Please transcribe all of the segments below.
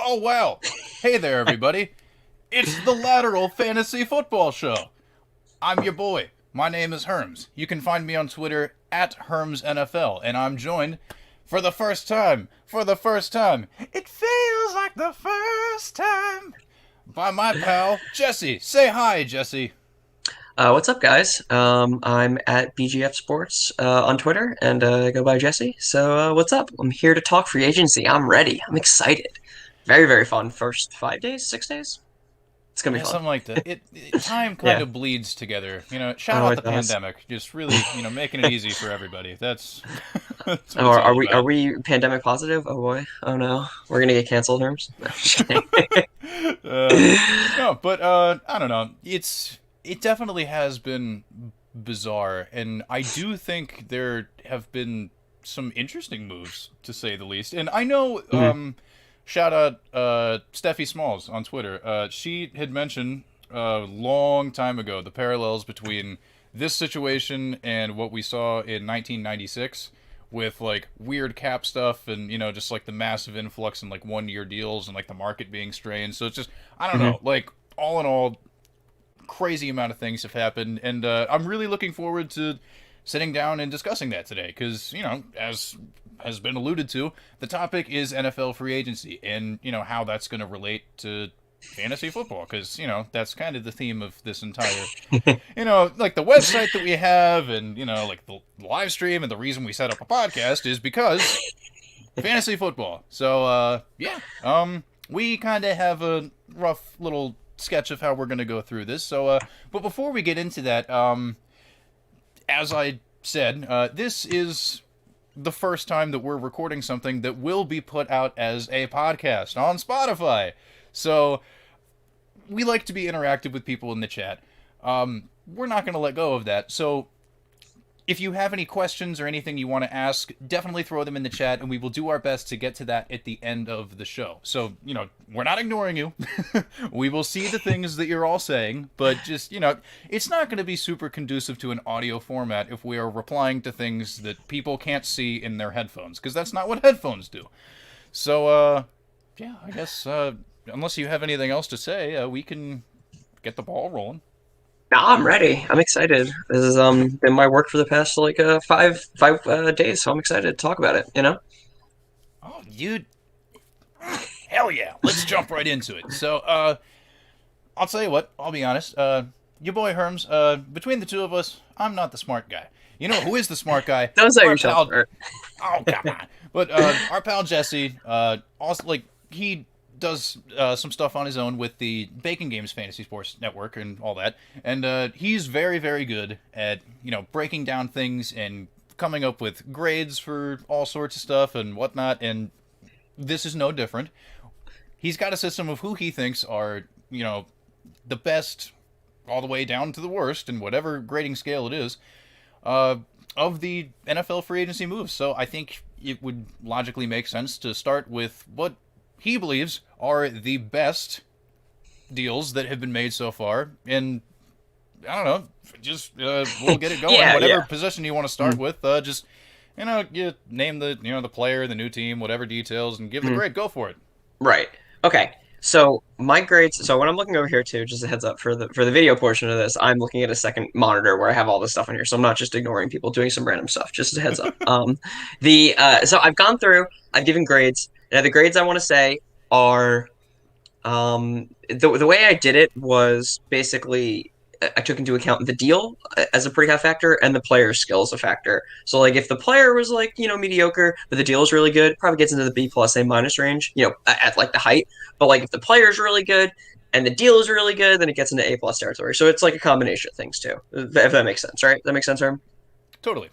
Oh, wow. Hey there, everybody. It's the Lateral Fantasy Football Show. I'm your boy. My name is Herms. You can find me on Twitter at HermsNFL, and I'm joined for the first time, it feels like the first time, by my pal, Jesse. Say hi, Jesse. What's up, guys? I'm at BGF Sports on Twitter, and I go by Jesse. So, what's up? I'm here to talk free agency. I'm ready. I'm excited. Very, very fun. First 5 days, 6 days. It's gonna be Yeah, fun. something like that. Time kind Yeah. of bleeds together. Shout Oh, out it the does. pandemic. Just really, making it easy for everybody. That's that's what Oh, it's are all we are about. we pandemic positive? Oh boy. Oh no. We're gonna get canceled, Herms. No, just kidding. uh, no, but I don't know. It definitely has been bizarre, and I do think there have been some interesting moves, to say the least. And I know, Mhm. shout out Steffi Smalls on Twitter. She had mentioned a long time ago the parallels between this situation and what we saw in 1996 with like weird cap stuff and just like the massive influx in like 1 year deals and like the market being strained. So it's just, I don't Mhm. know, like all in all, crazy amount of things have happened, and I'm really looking forward to sitting down and discussing that today because as has been alluded to, the topic is NFL free agency and how that's going to relate to fantasy football because that's kind of the theme of this entire like the website that we have, and like the live stream, and the reason we set up a podcast is because fantasy football. So yeah, we kind of have a rough little sketch of how we're going to go through this. So but before we get into that, as I said, this is the first time that we're recording something that will be put out as a podcast on Spotify. So we like to be interactive with people in the chat. We're not going to let go of that. So if you have any questions or anything you want to ask, definitely throw them in the chat, and we will do our best to get to that at the end of the show. So, we're not ignoring you. We will see the things that you're all saying, but just, it's not going to be super conducive to an audio format if we are replying to things that people can't see in their headphones, because that's not what headphones do. So, yeah, I guess, unless you have anything else to say, we can get the ball rolling. No, I'm ready. I'm excited. This has been my work for the past like five days, so I'm excited to talk about it. Oh, you hell yeah. Let's jump right into it. So, I'll tell you what, I'll be honest. Your boy Herms, between the two of us, I'm not the smart guy. You know who is the smart guy? Don't sell Our yourself pal. short. Oh, come on. But our pal Jesse, also, like, he does some stuff on his own with the Bacon Games Fantasy Sports Network and all that. And he's very, very good at, breaking down things and coming up with grades for all sorts of stuff and whatnot. And this is no different. He's got a system of who he thinks are, the best all the way down to the worst, and whatever grading scale it is, uh, of the NFL free agency moves. So I think it would logically make sense to start with what he believes are the best deals that have been made so far. And I don't know, just we'll get it going. Yeah, Whatever yeah. position you want to start Mhm. with, just you name the player, the new team, whatever details, and give the Mhm. grade. Go for it. Right. Okay. So my grades. So when I'm looking over here too, just a heads up for the video portion of this, I'm looking at a second monitor where I have all this stuff on here. So I'm not just ignoring people doing some random stuff. Just a heads up. The so I've gone through. I've given grades. Now the grades I want to say are the way I did it was basically I took into account the deal as a pretty high factor and the player's skill as a factor. So like if the player was like mediocre, but the deal is really good, probably gets into the B plus A minus range, at like the height. But like if the player is really good and the deal is really good, then it gets into A plus territory. So it's like a combination of things too. If that makes sense, right? That makes sense, Herm? Totally.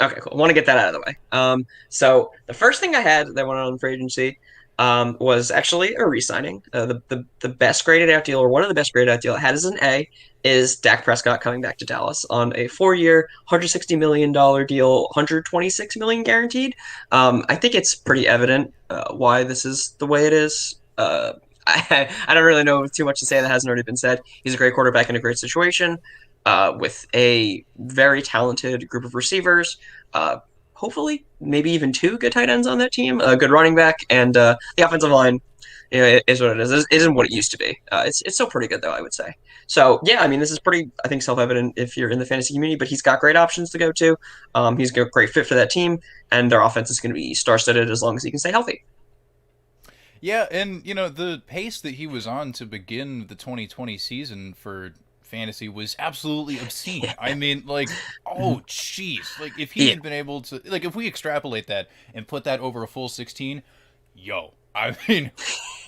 Okay, cool. I want to get that out of the way. So the first thing I had that went on free agency was actually a re-signing. The best graded out deal, or one of the best graded out deal I had as an A, is Dak Prescott coming back to Dallas on a 4 year, $160 million deal, 126 million guaranteed. I think it's pretty evident why this is the way it is. I don't really know too much to say that hasn't already been said. He's a great quarterback in a great situation with a very talented group of receivers. Hopefully, maybe even two good tight ends on that team, a good running back, and the offensive line It is what it is. It isn't what it used to be. It's still pretty good though, I would say. So yeah, I mean, this is pretty, I think, self-evident if you're in the fantasy community. But he's got great options to go to. He's a great fit for that team, and their offense is going to be star-studded as long as he can stay healthy. Yeah, and the pace that he was on to begin the 2020 season for fantasy was absolutely obscene. I mean, like, oh jeez, like if he Yeah, had been able to, like, if we extrapolate that and put that over a full 16, yo, I mean,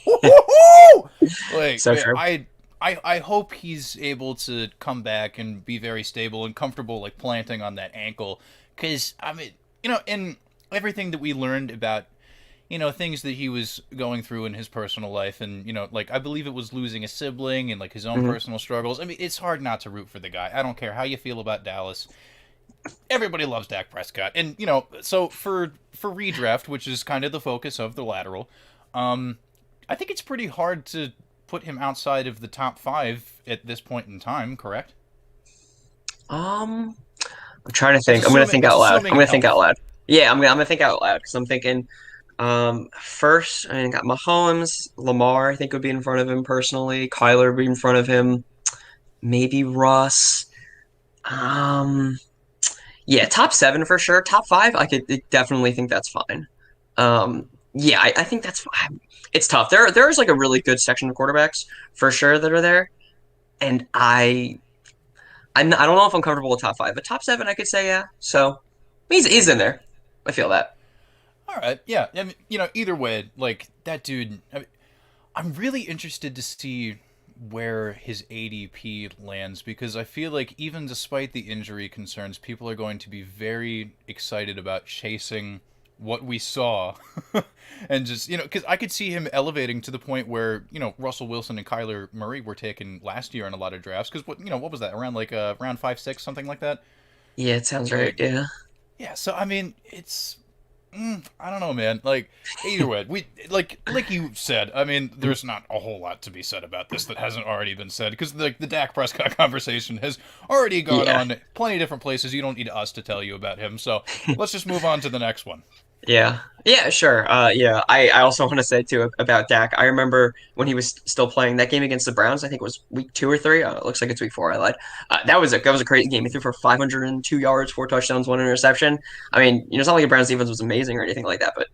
woo-hoo-hoo! Like, so true. I hope he's able to come back and be very stable and comfortable, like planting on that ankle, because I mean, and everything that we learned about things that he was going through in his personal life, and like I believe it was losing a sibling and like his own Hmm. personal struggles. I mean, it's hard not to root for the guy. I don't care how you feel about Dallas. Everybody loves Dak Prescott, and so for redraft, which is kind of the focus of the lateral, I think it's pretty hard to put him outside of the top 5 at this point in time. Correct? Um, I'm trying to That's think. I'm gonna assuming think that's out loud. I'm assuming gonna think out health. loud. Yeah, I'm gonna think out loud because I'm thinking. First, I mean, got Mahomes, Lamar. I think would be in front of him personally. Kyler would be in front of him. Maybe Russ. Um, yeah, top seven for sure. Top five, I could definitely think that's fine. Yeah, I think that's fine. It's tough. There's like a really good section of quarterbacks for sure that are there, and I don't know if I'm comfortable with top five, but top seven, I could say yeah. So he's in there. I feel that. All right, yeah. I mean, either way, like that dude. I'm really interested to see where his ADP lands because I feel like even despite the injury concerns, people are going to be very excited about chasing what we saw and just because I could see him elevating to the point where Russell Wilson and Kyler Murray were taken last year in a lot of drafts because what was that around like round 5 6 something like that. Yeah, it sounds right. Like, Yeah. yeah, so I mean it's I don't know, man. Like either way, we like you said. I mean, there's not a whole lot to be said about this that hasn't already been said because the Dak Prescott conversation has already gone Yeah. on plenty of different places. You don't need us to tell you about him. So let's just move on to the next one. Yeah. Yeah, sure. Yeah. I also want to say too about Dak. I remember when he was still playing that game against the Browns. I think it was week 2 or 3. It looks like it's week 4. I lied. That was a crazy game. He threw for 502 yards, 4 touchdowns, 1 interception. I mean, it's not like the Browns defense was amazing or anything like that, but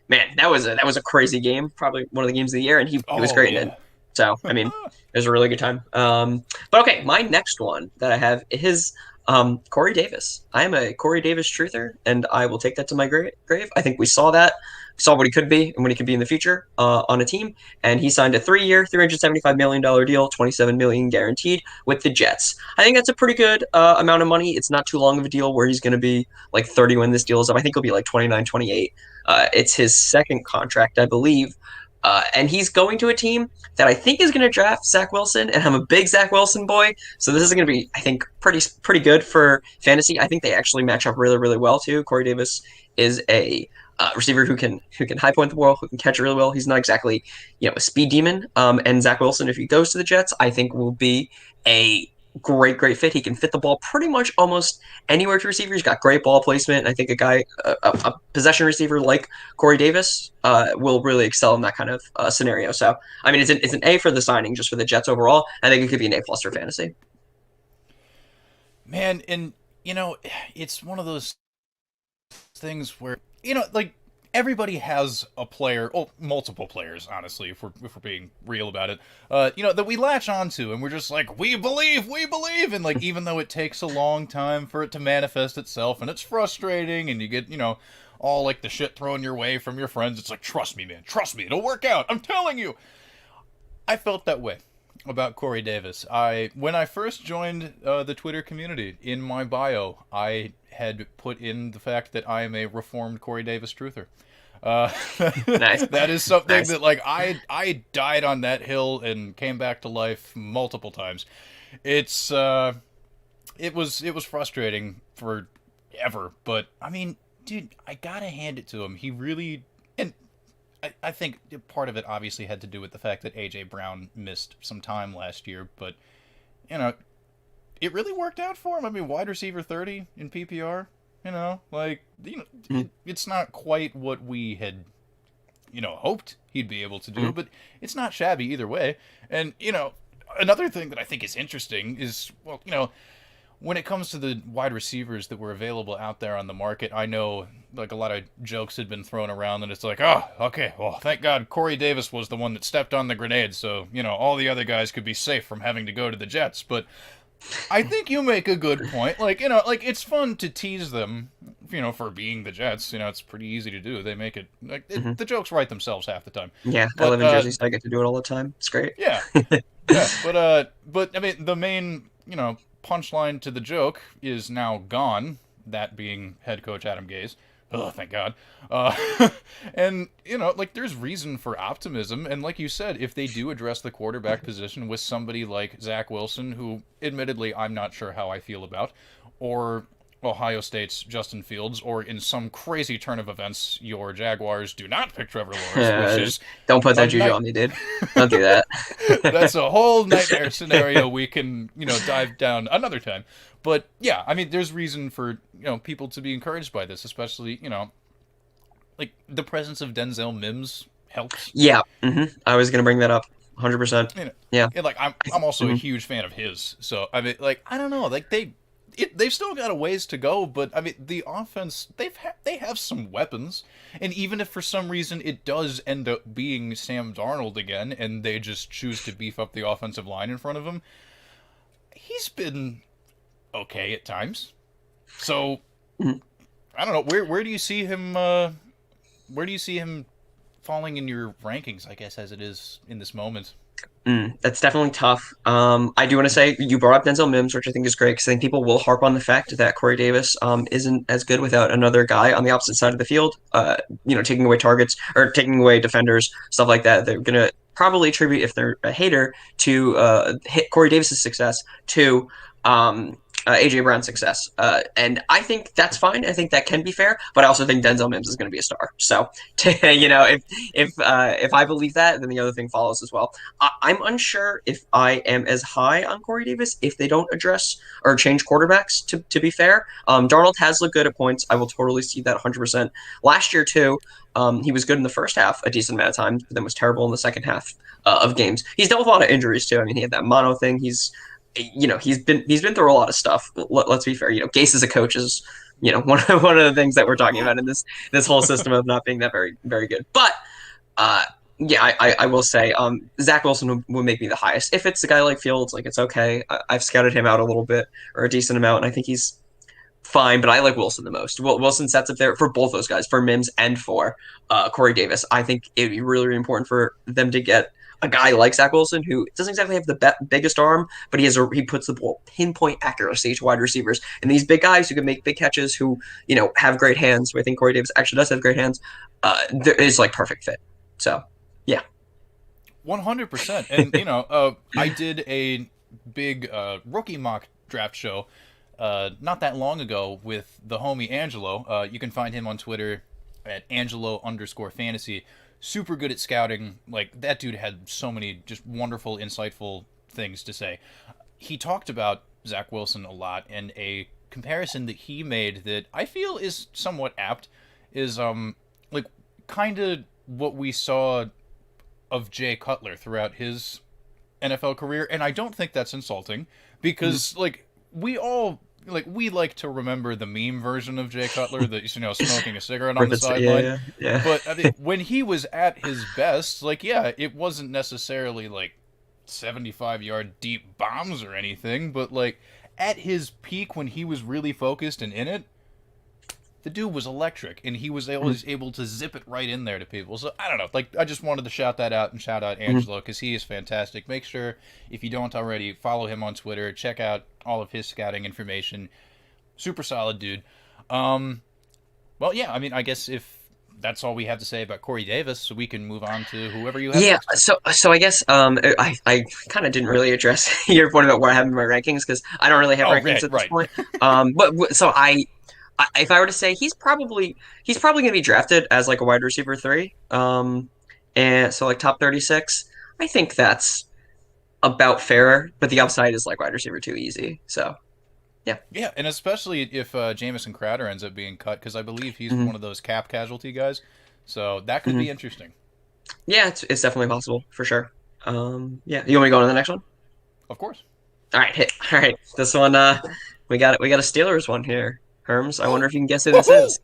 man, that was a crazy game. Probably one of the games of the year, and he was Oh great in it. yeah. So I mean, it was a really good time. But okay, my next one that I have is Corey Davis. I am a Corey Davis truther, and I will take that to my grave. I think we saw that. We saw what he could be and what he could be in the future on a team. And he signed a 3-year, $375 million deal, 27 million guaranteed with the Jets. I think that's a pretty good amount of money. It's not too long of a deal where he's going to be like 30 when this deal is up. I think he'll be like 29, 28. It's his second contract, I believe. And he's going to a team that I think is going to draft Zach Wilson, and I'm a big Zach Wilson boy. So this is going to be, I think, pretty good for fantasy. I think they actually match up really, really well too. Corey Davis is a receiver who can high point the ball, who can catch it really well. He's not exactly a speed demon. And Zach Wilson, if he goes to the Jets, I think will be a great fit. He can fit the ball pretty much almost anywhere to receiver. He's got great ball placement. And I think a possession receiver like Corey Davis will really excel in that kind of scenario. So I mean, it's an A for the signing, just for the Jets overall. I think it could be an A plus for fantasy. Man, and it's one of those things where like everybody has a player, oh, multiple players, honestly, if we're being real about it, that we latch onto, and we're just like, we believe, and like even though it takes a long time for it to manifest itself, and it's frustrating, and you get all like the shit thrown your way from your friends, it's like, trust me, man, trust me, it'll work out, I'm telling you. I felt that way about Corey Davis. When I first joined the Twitter community, in my bio, I had put in the fact that I am a reformed Corey Davis truther. Uh, Nice, that is something nice. that like I died on that hill and came back to life multiple times. It's it was frustrating forever, but I mean, dude, I gotta hand it to him. He really and I think part of it obviously had to do with the fact that AJ Brown missed some time last year, but you know, it really worked out for him. I mean, wide receiver 30 in PPR, like Mm. it's not quite what we had hoped he'd be able to do, but it's not shabby either way. And, another thing that I think is interesting is, well, when it comes to the wide receivers that were available out there on the market, I know like a lot of jokes had been thrown around, and it's like, oh, okay, well, thank God Corey Davis was the one that stepped on the grenade, so all the other guys could be safe from having to go to the Jets. But I think you make a good point. Like it's fun to tease them, for being the Jets. It's pretty easy to do. They make it like the jokes write themselves half the time. Yeah, I But live in Jersey, so I get to do it all the time. It's great. yeah, yeah, but I mean, the main, punchline to the joke is now gone. That being head coach Adam Gase. Oh, thank God. And there's reason for optimism. And like you said, if they do address the quarterback position with somebody like Zach Wilson, who, admittedly, I'm not sure how I feel about, or Ohio State's Justin Fields, or in some crazy turn of events, your Jaguars do not pick Trevor Lawrence, which is don't put that juju on me, dude. Don't do that. That's a whole nightmare scenario we can, dive down another time. But yeah, I mean, there's reason for, people to be encouraged by this, especially, like the presence of Denzel Mims helps. Yeah, I was gonna bring that up, 100%. Yeah, and like I'm also a huge fan of his. So I mean, like I don't know, like they've still got a ways to go, but I mean the offense they have some weapons, and even if for some reason it does end up being Sam Darnold again, and they just choose to beef up the offensive line in front of him, he's been okay at times. So I don't know, where do you see him? Where do you see him falling in your rankings? I guess as it is in this moment. That's definitely tough. I do want to say you brought up Denzel Mims, which I think is great because I think people will harp on the fact that Corey Davis isn't as good without another guy on the opposite side of the field. Taking away targets or taking away defenders, stuff like that. They're gonna probably attribute, if they're a hater, to hit Corey Davis's success to AJ Brown's success. And I think that's fine. I think that can be fair, but I also think Denzel Mims is going to be a star. So, if I believe that, then the other thing follows as well. I'm unsure if I am as high on Corey Davis if they don't address or change quarterbacks. To be fair, Darnold has looked good at points. I will totally see that 100%. Last year too, he was good in the first half a decent amount of times, but then was terrible in the second half of games. He's dealt with a lot of injuries too. I mean, he had that mono thing. He's been through a lot of stuff. Let's be fair. Gase as a coach is one of the things that we're talking about in this whole system of not being that very very good. But I will say Zach Wilson would make me the highest. If it's a guy like Fields, like it's okay. I've scouted him out a little bit or a decent amount, and I think he's fine. But I like Wilson the most. Wilson sets up there for both those guys, for Mims and for Corey Davis. I think it'd be really, really important for them to get a guy like Zach Wilson, who doesn't exactly have the biggest arm, but he puts the ball pinpoint accuracy to wide receivers. And these big guys who can make big catches, who have great hands. So I think Corey Davis actually does have great hands. There is like perfect fit. So yeah, 100%. And I did a big rookie mock draft show not that long ago with the homie Angelo. You can find him on Twitter at Angelo_fantasy. Super good at scouting. Like, that dude had so many just wonderful, insightful things to say. He talked about Zach Wilson a lot, and a comparison that he made that I feel is somewhat apt is like kind of what we saw of Jay Cutler throughout his NFL career. And I don't think that's insulting, because like we like to remember the meme version of Jay Cutler, that smoking a cigarette on the sideline. Yeah. But I mean, when he was at his best, like, yeah, it wasn't necessarily like 75-yard deep bombs or anything, but like at his peak, when he was really focused and in it, the dude was electric, and he was always able to zip it right in there to people. So I don't know, like, I just wanted to shout that out and shout out Angelo, because he is fantastic. Make sure, if you don't already, follow him on Twitter. Check out all of his scouting information. Super solid dude. Well, yeah, I mean, I guess if that's all we have to say about Corey Davis, so we can move on to whoever you have. Yeah, next. so I guess I kind of didn't really address your point about where I have in my rankings, because I don't really have rankings at this point. But so if I were to say, he's probably going to be drafted as like a wide receiver 3, and so like top 36. I think that's about fair, but the upside is like wide receiver 2 easy. So yeah, and especially if Jamison Crowder ends up being cut, because I believe he's one of those cap casualty guys. So that could be interesting. Yeah, it's definitely possible for sure. Yeah, you want me to go on to the next one? Of course. All right, hit. All right, this one. We got it. We got a Steelers one here. Herms, I wonder if you can guess who this is.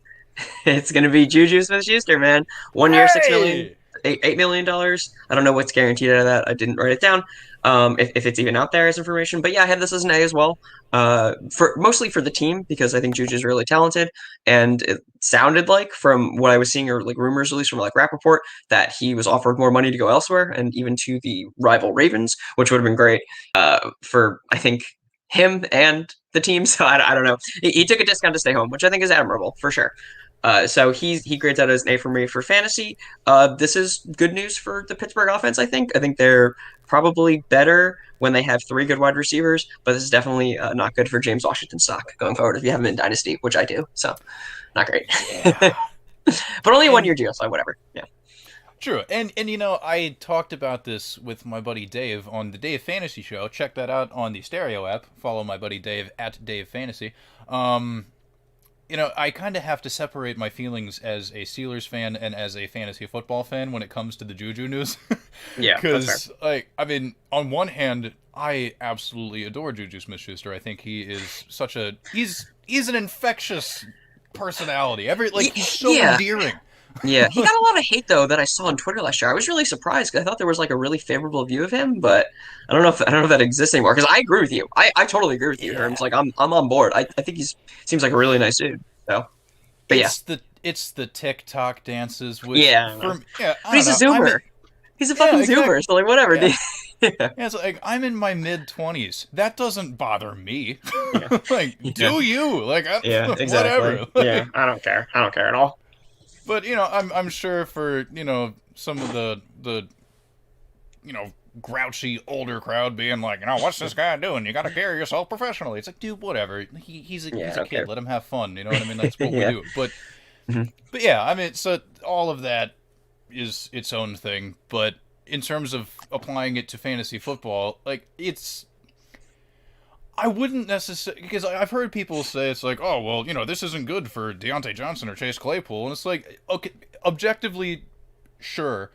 It's gonna be Juju Smith-Schuster, man. 1 year, 6 million, Hey! $8 million. I don't know what's guaranteed out of that. I didn't write it down. If it's even out there as information, but yeah, I had this as an A as well. For mostly for the team because I think Juju's really talented, and it sounded like from what I was seeing or like rumors, at least from like Rappaport, that he was offered more money to go elsewhere and even to the rival Ravens, which would have been great for I think him and the team. So I don't know. He took a discount to stay home, which I think is admirable for sure. So he grades out as an A for me for fantasy. This is good news for the Pittsburgh offense. I think they're probably better when they have three good wide receivers, but this is definitely not good for James Washington stock going forward if you have him in dynasty, which I do. So not great, Yeah. but only a 1 year And deal, so whatever. Yeah. true. And you know, I talked about this with my buddy Dave on the Dave Fantasy Show. Check that out on the Stereo app. Follow my buddy Dave at Dave Fantasy. Um, you know, I kind of have to separate my feelings as a Steelers fan and as a fantasy football fan when it comes to the Juju news. Yeah, that's fair. Because, like, I mean, on one hand, I absolutely adore Juju Smith-Schuster. I think he is such a he's an infectious personality. He's so Yeah, endearing. yeah. He got a lot of hate though that I saw on Twitter last year. I was really surprised because I thought there was like a really favorable view of him, but I don't know if that exists anymore. Because I agree with you. I totally agree with you, Yeah. Herms. Like I'm on board. I think he's seems like a really nice dude. So, but yeah, It's the TikTok dances, which yeah. I don't know. yeah, I But don't he's a know. I'm Zoomer. in, He's a yeah, fucking exactly. Zoomer. So like whatever, Yeah. dude. Yeah, Yeah, it's like I'm in my mid-20s. That doesn't bother me. yeah, Like, yeah, do you? Like, yeah. Exactly. whatever. Yeah, Like, I don't care. I don't care at all. but you know, I'm sure for some of the grouchy older crowd being like, what's this guy doing? You got to carry yourself professionally. It's like, dude, whatever. Yeah, I He's a don't kid. care. Let him have fun. You know what I mean? That's what we Yeah. do. But Mhm. but yeah, I mean, so all of that is its own thing. But in terms of applying it to fantasy football, like I wouldn't necessarily because I've heard people say it's like, oh well, this isn't good for Deontay Johnson or Chase Claypool, and it's like, okay, objectively, sure,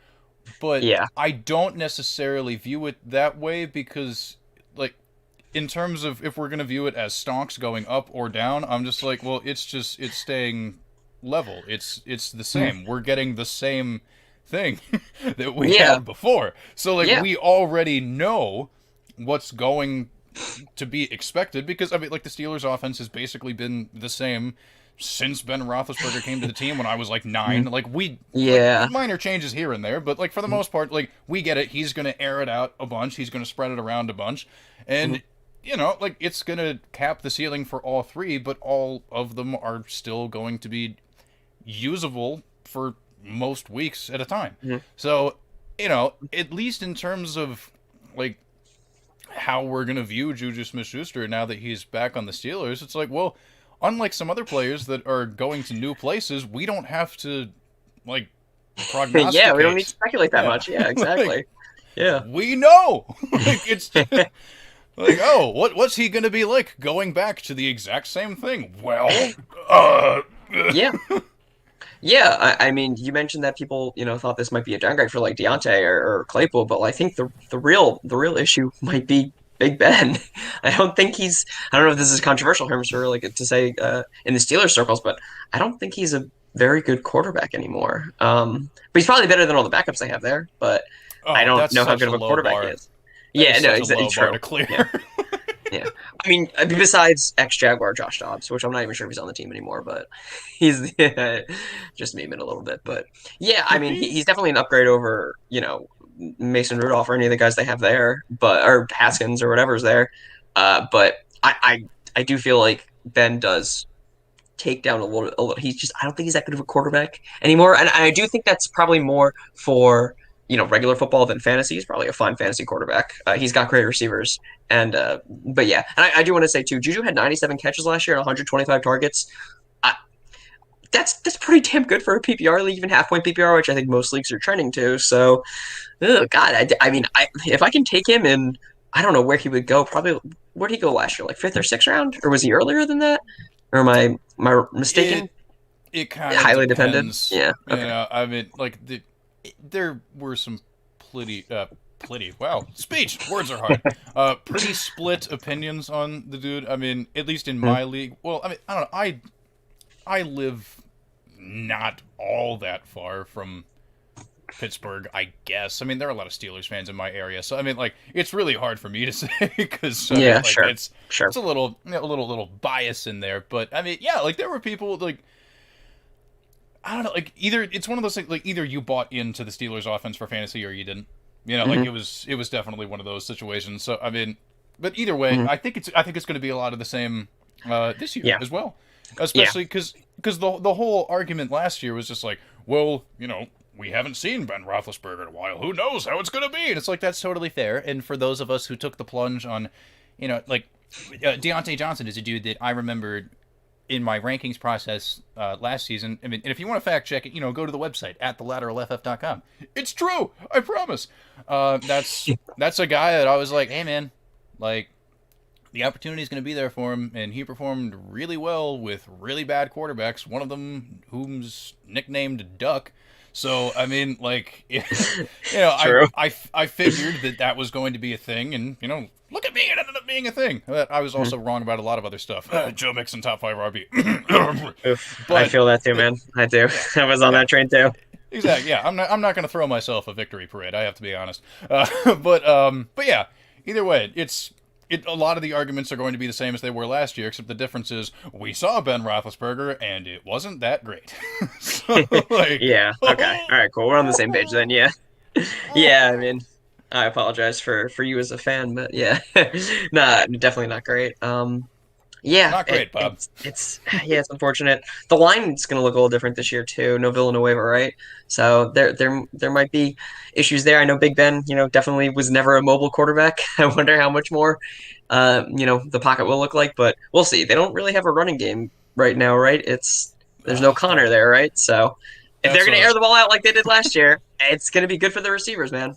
but Yeah. I don't necessarily view it that way because, like, in terms of if we're gonna view it as stonks going up or down, I'm just like, well, it's staying level. It's the Mhm. same. We're getting the same thing that we Yeah. had before. So like Yeah. we already know what's going to be expected because I mean like the Steelers offense has basically been the same since Ben Roethlisberger came to the team when I was like 9. Mhm. Like we like Yeah. minor changes here and there, but like for the Mhm. most part, like we get it. He's gonna air it out a bunch. He's gonna spread it around a bunch, Mhm. and like it's gonna cap the ceiling for all three, but all of them are still going to be usable for most weeks at a time. Mhm. So, at least in terms of like how we're gonna view Juju Smith-Schuster now that he's back on the Steelers, it's like, well, unlike some other players that are going to new places, we don't have to like Yeah, we don't need to prognosticate. speculate that Yeah, much. Yeah, like exactly. Yeah. we know, like it's just, like, oh, what's he gonna be like going back to the exact same thing? Well, uh, Yeah. Yeah, I mean, you mentioned that people, thought this might be a downgrade for like Deontay or Claypool, but I think the real issue might be Big Ben. I don't know if this is controversial terms for like to say in the Steelers circles, but I don't think he's a very good quarterback anymore. But he's probably better than all the backups they have there, but I oh, don't that's know how such good a of a low quarterback he bar. is. That is Yeah, no, such a exactly low bar true. to clear. Yeah. Yeah. I mean, besides ex-Jaguar Josh Dobbs, which I'm not even sure if he's on the team anymore, but he's just memeing a little bit. But yeah, I mean, he's definitely an upgrade over, Mason Rudolph or any of the guys they have there, but or Haskins or whatever's there. But I do feel like Ben does take down a little. A little. He's just I don't think he's that good of a quarterback anymore, and I do think that's probably more for regular football than fantasy. He's probably a fine fantasy quarterback. He's got great receivers, and but yeah, and I do want to say too, Juju had 97 catches last year and 125 targets. I, that's pretty damn good for a PPR league, even half point PPR, which I think most leagues are trending to. So, oh God, I mean, if I can take him in, I don't know where he would go. Probably where did he go last year? Like fifth or sixth round, or was he earlier than that? Or am I mistaken? it it kind of Highly dependent. depends. Yeah. Okay. I mean, like there were some pretty wow, speech words are hard. Pretty split opinions on the dude. I mean, at least in my league. Well, I mean, I don't know. I live not all that far from Pittsburgh, I guess. I mean, there are a lot of Steelers fans in my area, so I mean, like, it's really hard for me to say because Yeah, like, sure, it's a little little bias in there. But I mean, yeah, like there were people like I don't know, like either it's one of those things like either you bought into the Steelers offense for fantasy or you didn't. You know, like hmm it was definitely one of those situations. So I mean, but either way, hmm I think it's going to be a lot of the same this year yeah, as well, yeah, especially because the whole argument last year was just like, well, you know, we haven't seen Ben Roethlisberger in a while. Who knows how it's going to be? And it's like that's totally fair. And for those of us who took the plunge on, you know, like Deontay Johnson is a dude that I remembered in my rankings process last season. I mean, and if you want to fact check it, you know, go to the website at thelateralff.com. It's true, I promise. That's a guy that I was like, hey man, like the opportunity is going to be there for him, and he performed really well with really bad quarterbacks. One of them, whom's nicknamed Duck. So I mean, like, you know, true. I figured that was going to be a thing, and you know, look at me, it ended up being a thing. But I was also wrong about a lot of other stuff. Joe Mixon top 5 RB. Oof, I But feel that too, man. I do. I was on yeah, that train too. exactly. Yeah, I'm not going to throw myself a victory parade. I have to be honest. But yeah. Either way, a lot of the arguments are going to be the same as they were last year, except the difference is we saw Ben Roethlisberger and it wasn't that great. So like, Yeah. Okay. All right. Cool. We're on the same page then. Yeah. Yeah. I mean, I apologize for you as a fan, but yeah, definitely not great. Yeah, not great, Bob. yeah, it's unfortunate. The line's going to look a little different this year too. No Villanueva, right? So there might be issues there. I know Big Ben, definitely was never a mobile quarterback. I wonder how much more, the pocket will look like, but we'll see. They don't really have a running game right now, right? There's no Connor That there, right? So if they're that's going to a air the ball out like they did last year, it's going to be good for the receivers, man.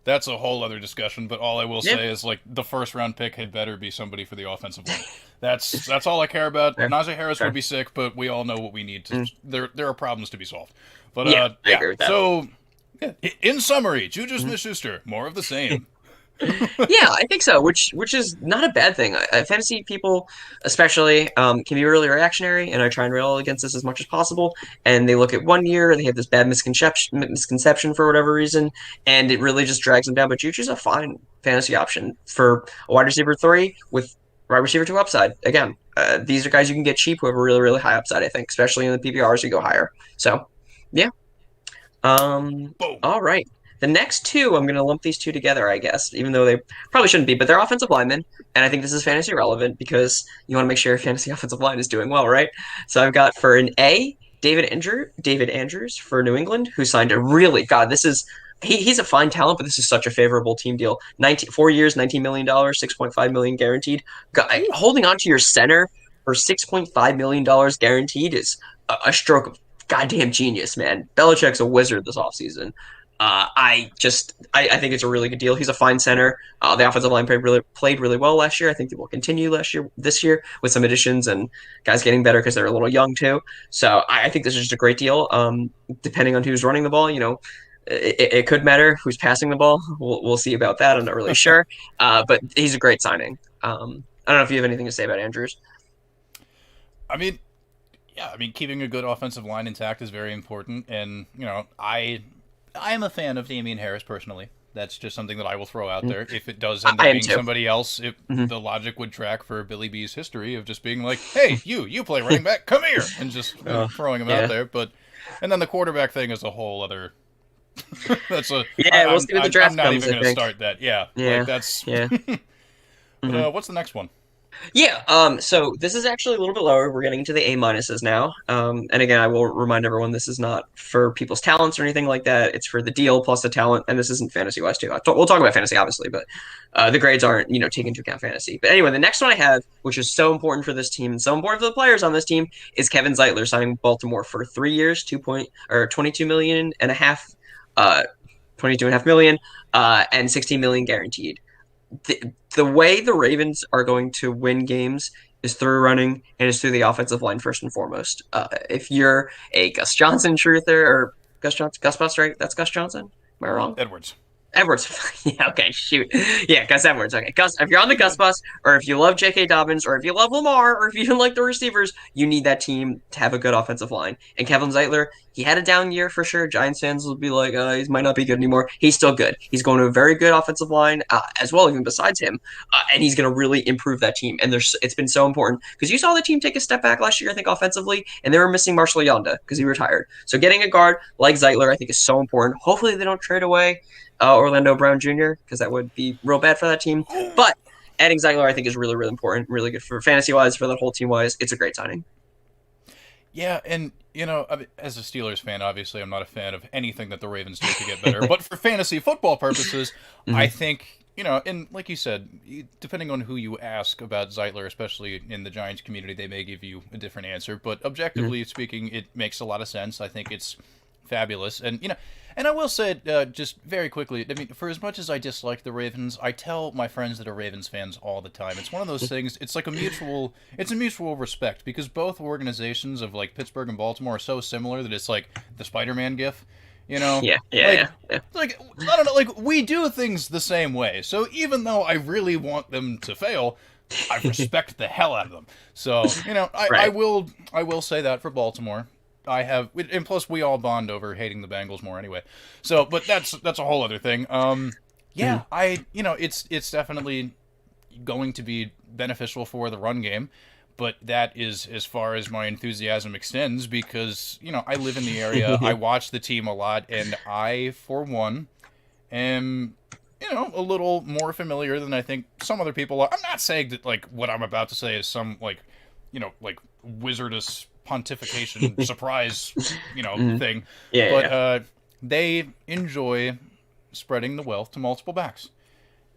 that's a whole other discussion. But all I will Yeah, say is like the first round pick had better be somebody for the offensive line. That's all I care about. fair, Najee Harris would fair. be sick, but we all know what we need to. Mm, There are problems to be solved. But yeah, I yeah. agree with that. So yeah, in summary, Juju Mhm. Smith-Schuster, more of the same. Yeah, I think so, which is not a bad thing. Fantasy people, especially, can be really reactionary, and I try and rail against this as much as possible. And they look at 1 year, and they have this bad misconception for whatever reason, and it really just drags them down. But Juju's a fine fantasy option for a wide receiver three with wide receiver two upside. Again, these are guys you can get cheap who have a really really high upside. I think, especially in the PPRs, you go higher. So, yeah. Boom. All right. The next two, I'm going to lump these two together, I guess, even though they probably shouldn't be, but they're offensive linemen, and I think this is fantasy relevant because you want to make sure your fantasy offensive line is doing well, right? So I've got for an A, David Andrews for New England, who signed a really, God, he's a fine talent, but this is such a favorable team deal. 4 years, $19 million, 6.5 million guaranteed. Holding on to your center for $6.5 million guaranteed is a stroke of goddamn genius, man. Belichick's a wizard this offseason. I think it's a really good deal. He's a fine center. The offensive line played really well last year. I think it will continue this year with some additions and guys getting better because they're a little young too. So I think this is just a great deal. Depending on who's running the ball, it could matter who's passing the ball. We'll see about that. I'm not really sure. But he's a great signing. I don't know if you have anything to say about Andrews. I mean, yeah, I mean, keeping a good offensive line intact is very important, and you know, I am a fan of Damian Harris personally. That's just something that I will throw out there. If it does end I up am being too. somebody else, hmm the logic would track for Billy B's history of just being like, "Hey, you play running back, come here," and just throwing him out Yeah. there. But and then the quarterback thing is a whole other. That's a. Yeah, we'll see what the I'm draft not comes, even I going to think. start that. Yeah, like Yeah. that's. Yeah. But Mhm. what's the next one? Yeah, so this is actually a little bit lower. We're getting to the A minuses now. And again, I will remind everyone this is not for people's talents or anything like that. It's for the deal plus the talent, and this isn't fantasy wise too. We'll talk about fantasy obviously, but the grades aren't taking into account fantasy. But anyway, the next one I have, which is so important for this team and so important for the players on this team, is Kevin Zeitler signing Baltimore for 3 years, 22 million and a half, 22 and a half million, and 16 million guaranteed. The way the Ravens are going to win games is through running and is through the offensive line first and foremost. If you're a Gus Johnson truther or Gus Johnson, Gus Bus, right? That's Gus Johnson. Am I wrong? Edwards. Edwards. Yeah, okay, shoot. Yeah, Gus Edwards. Okay, Gus. If you're on the You're Gus good. bus, or if you love J.K. Dobbins, or if you love Lamar, or if you even like the receivers, you need that team to have a good offensive line. And Kevin Zeitler, he had a down year for sure. Giants fans will be like, he might not be good anymore. He's still good. He's going to a very good offensive line as well, even besides him, and he's going to really improve that team. And it's been so important because you saw the team take a step back last year, I think, offensively, and they were missing Marshall Yonda because he retired. So getting a guard like Zeitler, I think, is so important. Hopefully, they don't trade away Orlando Brown Jr. because that would be real bad for that team. But adding Zeitler, I think, is really, really important, really good for fantasy wise, for that whole team wise. It's a great signing. Yeah, and I mean, as a Steelers fan, obviously I'm not a fan of anything that the Ravens do to get better. But for fantasy football purposes, I think and like you said, depending on who you ask about Zeitler, especially in the Giants community, they may give you a different answer. But objectively speaking, it makes a lot of sense. I think it's fabulous, and and I will say just very quickly. I mean, for as much as I dislike the Ravens, I tell my friends that are Ravens fans all the time. It's one of those things. It's like it's a mutual respect because both organizations of like Pittsburgh and Baltimore are so similar that it's like the Spider-Man gif. Yeah, Like I don't know, like we do things the same way. So even though I really want them to fail, I respect the hell out of them. So Right. I will say that for Baltimore. I have, and plus we all bond over hating the Bengals more anyway. So, but that's a whole other thing. Yeah, it's definitely going to be beneficial for the run game, but that is as far as my enthusiasm extends because I live in the area, I watch the team a lot, and I, for one, am a little more familiar than I think some other people are. I'm not saying that like what I'm about to say is some like like wizardous pontification surprise, thing. Yeah, But yeah. they enjoy spreading the wealth to multiple backs.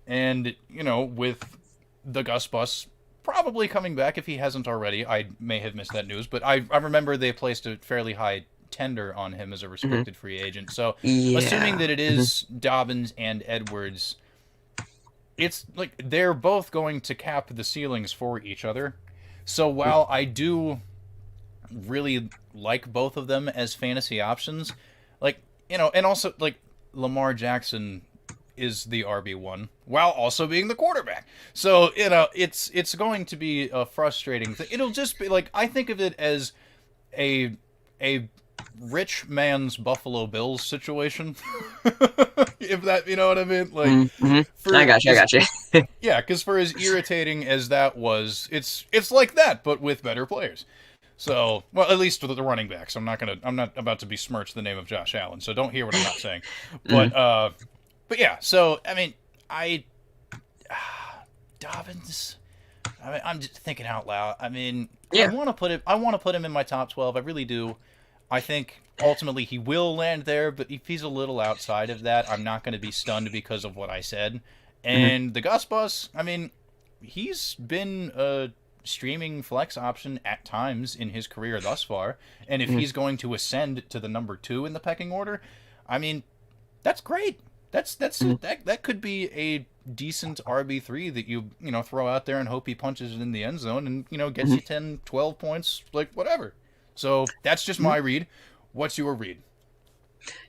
And, with the Gus Bus probably coming back if he hasn't already, I may have missed that news, but I remember they placed a fairly high tender on him as a restricted free agent. So, assuming Yeah. that it is Dobbins and Edwards, it's like they're both going to cap the ceilings for each other. So while I do really like both of them as fantasy options. Like, and also, like, Lamar Jackson is the RB1 while also being the quarterback. So, it's going to be a frustrating thing. It'll just be like, I think of it as a rich man's Buffalo Bills situation. If that, you know what I mean? Like, I for got you. I got you. yeah, because for as irritating as that was, it's like that, but with better players. So, well, at least with the running backs. I'm not about to besmirch the name of Josh Allen, so don't hear what I'm not saying. But yeah. So, I mean, Dobbins. I mean, I'm just thinking out loud. I mean, I Yeah. want to put him. I want to put him in my top 12. I really do. I think ultimately he will land there, but if he's a little outside of that, I'm not going to be stunned because of what I said. And the Gus Bus. I mean, he's been a streaming flex option at times in his career thus far, and if he's going to ascend to the number 2 in the pecking order, I mean, that's great. That could be a decent RB3 that you throw out there and hope he punches it in the end zone and gets you 10, 12 points, like whatever. So that's just my read. What's your read?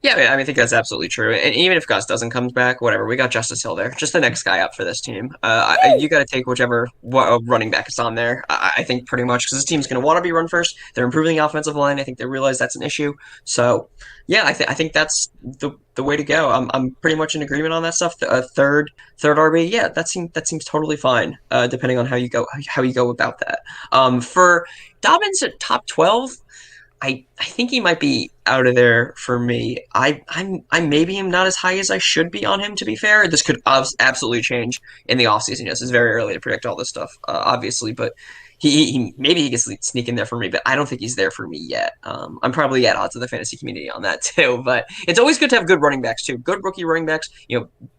Yeah, I mean, I think that's absolutely true. And even if Gus doesn't come back, whatever, we got Justice Hill there, just the next guy up for this team. You got to take whichever running back is on there. I think pretty much because this team's going to want to be run first. They're improving the offensive line. I think they realize that's an issue. So, yeah, I think that's the way to go. I'm pretty much in agreement on that stuff. Third RB, yeah, that seems totally fine. Depending on how you go about that. For Dobbins at top 12. I think he might be out of there for me. I maybe am not as high as I should be on him. To be fair, this could absolutely change in the offseason. Yes, it's very early to predict all this stuff, obviously, but he maybe he can sneak in there for me, but I don't think he's there for me yet. I'm probably at odds with the fantasy community on that too. But it's always good to have good running backs too. Good rookie running backs.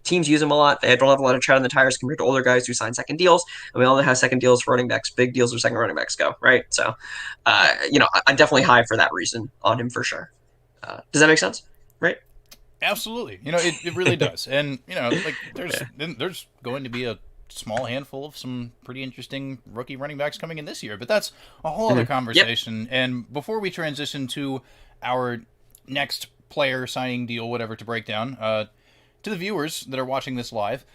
Teams use them a lot. They don't have a lot of tread on the tires compared to older guys who sign second deals. And we all know how second deals for running backs, big deals where second running backs go, right? So, I'm definitely high for that reason on him for sure. Does that make sense? Right? Absolutely. It really does. And, like there's going to be a small handful of some pretty interesting rookie running backs coming in this year, but that's a whole other Yep. conversation. And before we transition to our next player signing deal, whatever, to break down. To the viewers that are watching this live,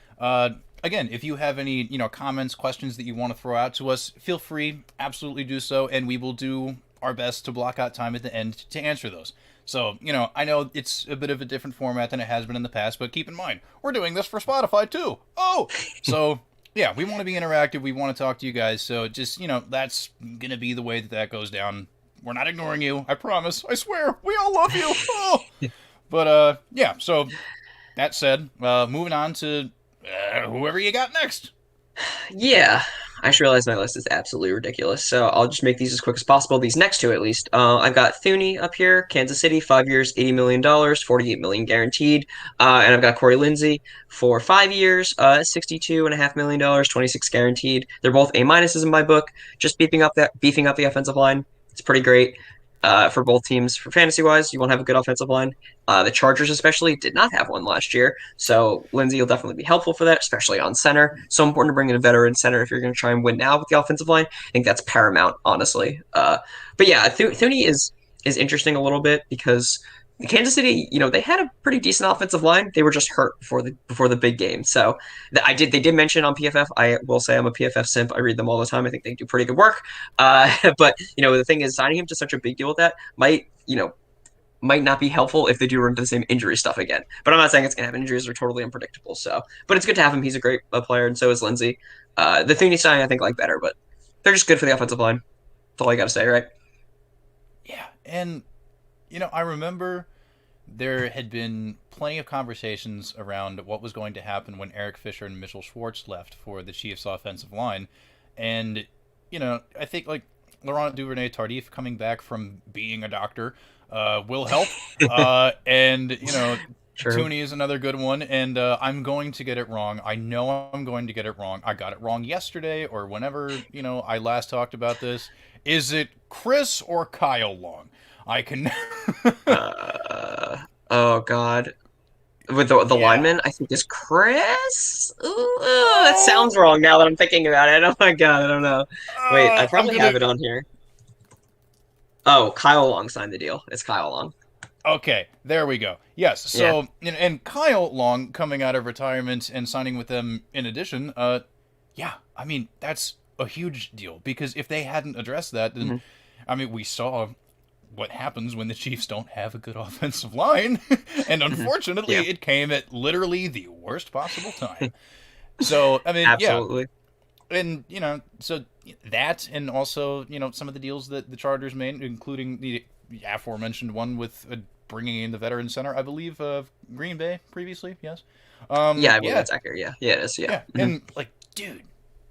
again, if you have any comments, questions that you want to throw out to us, feel free, absolutely do so, and we will do our best to block out time at the end to answer those. So, I know it's a bit of a different format than it has been in the past, but keep in mind, we're doing this for Spotify too. Oh! So, yeah, we want to be interactive. We want to talk to you guys. So just, that's going to be the way that goes down. We're not ignoring you. I promise. I swear. We all love you. Oh! But, yeah, so that said, moving on to whoever you got next. Yeah, I just realized my list is absolutely ridiculous, so I'll just make these as quick as possible. These next two, at least. I've got Thuney up here, Kansas City, 5 years, $80 million, 48 million guaranteed, and I've got Corey Lindsey for 5 years, $62.5 million, 26 guaranteed. They're both A minuses in my book. Just beefing up the offensive line. It's pretty great. For both teams, for fantasy wise, you want to have a good offensive line. The Chargers, especially, did not have one last year. So Lindsey will definitely be helpful for that, especially on center. So important to bring in a veteran center if you're going to try and win now with the offensive line. I think that's paramount, honestly. But yeah, Thuney is interesting a little bit because Kansas City, they had a pretty decent offensive line. They were just hurt before the big game. So they did mention on PFF. I will say I'm a PFF simp. I read them all the time. I think they do pretty good work. But the thing is, signing him to such a big deal with that might not be helpful if they do run into the same injury stuff again. But I'm not saying it's gonna have injuries. They're totally unpredictable. So, but it's good to have him. He's a great player, and so is Lindsey. The Thuney signing I think like better, but they're just good for the offensive line. That's all I got to say, right? Yeah, and I remember there had been plenty of conversations around what was going to happen when Eric Fisher and Mitchell Schwartz left for the Chiefs' offensive line. And, I think, like, Laurent Duvernay-Tardif coming back from being a doctor will help. And, Tooney is another good one. And I'm going to get it wrong. I know I'm going to get it wrong. I got it wrong yesterday or whenever, I last talked about this. Is it Chris or Kyle Long? I can. Oh God, with the lineman, I think is Chris. Ooh, that sounds wrong now that I'm thinking about it. Oh my God, I don't know. Wait, I probably have it on here. Oh, Kyle Long signed the deal. It's Kyle Long. Okay, there we go. Yes, so and Kyle Long coming out of retirement and signing with them in addition. Yeah, I mean that's a huge deal because if they hadn't addressed that, then I mean we saw what happens when the Chiefs don't have a good offensive line. And unfortunately, it came at literally the worst possible time. So, I mean, absolutely. Yeah. And, so that and also, some of the deals that the Chargers made, including the aforementioned one with bringing in the veteran center, I believe, Green Bay previously, yes? I believe that's accurate, yeah. Yeah, it is, yeah. And, like, dude,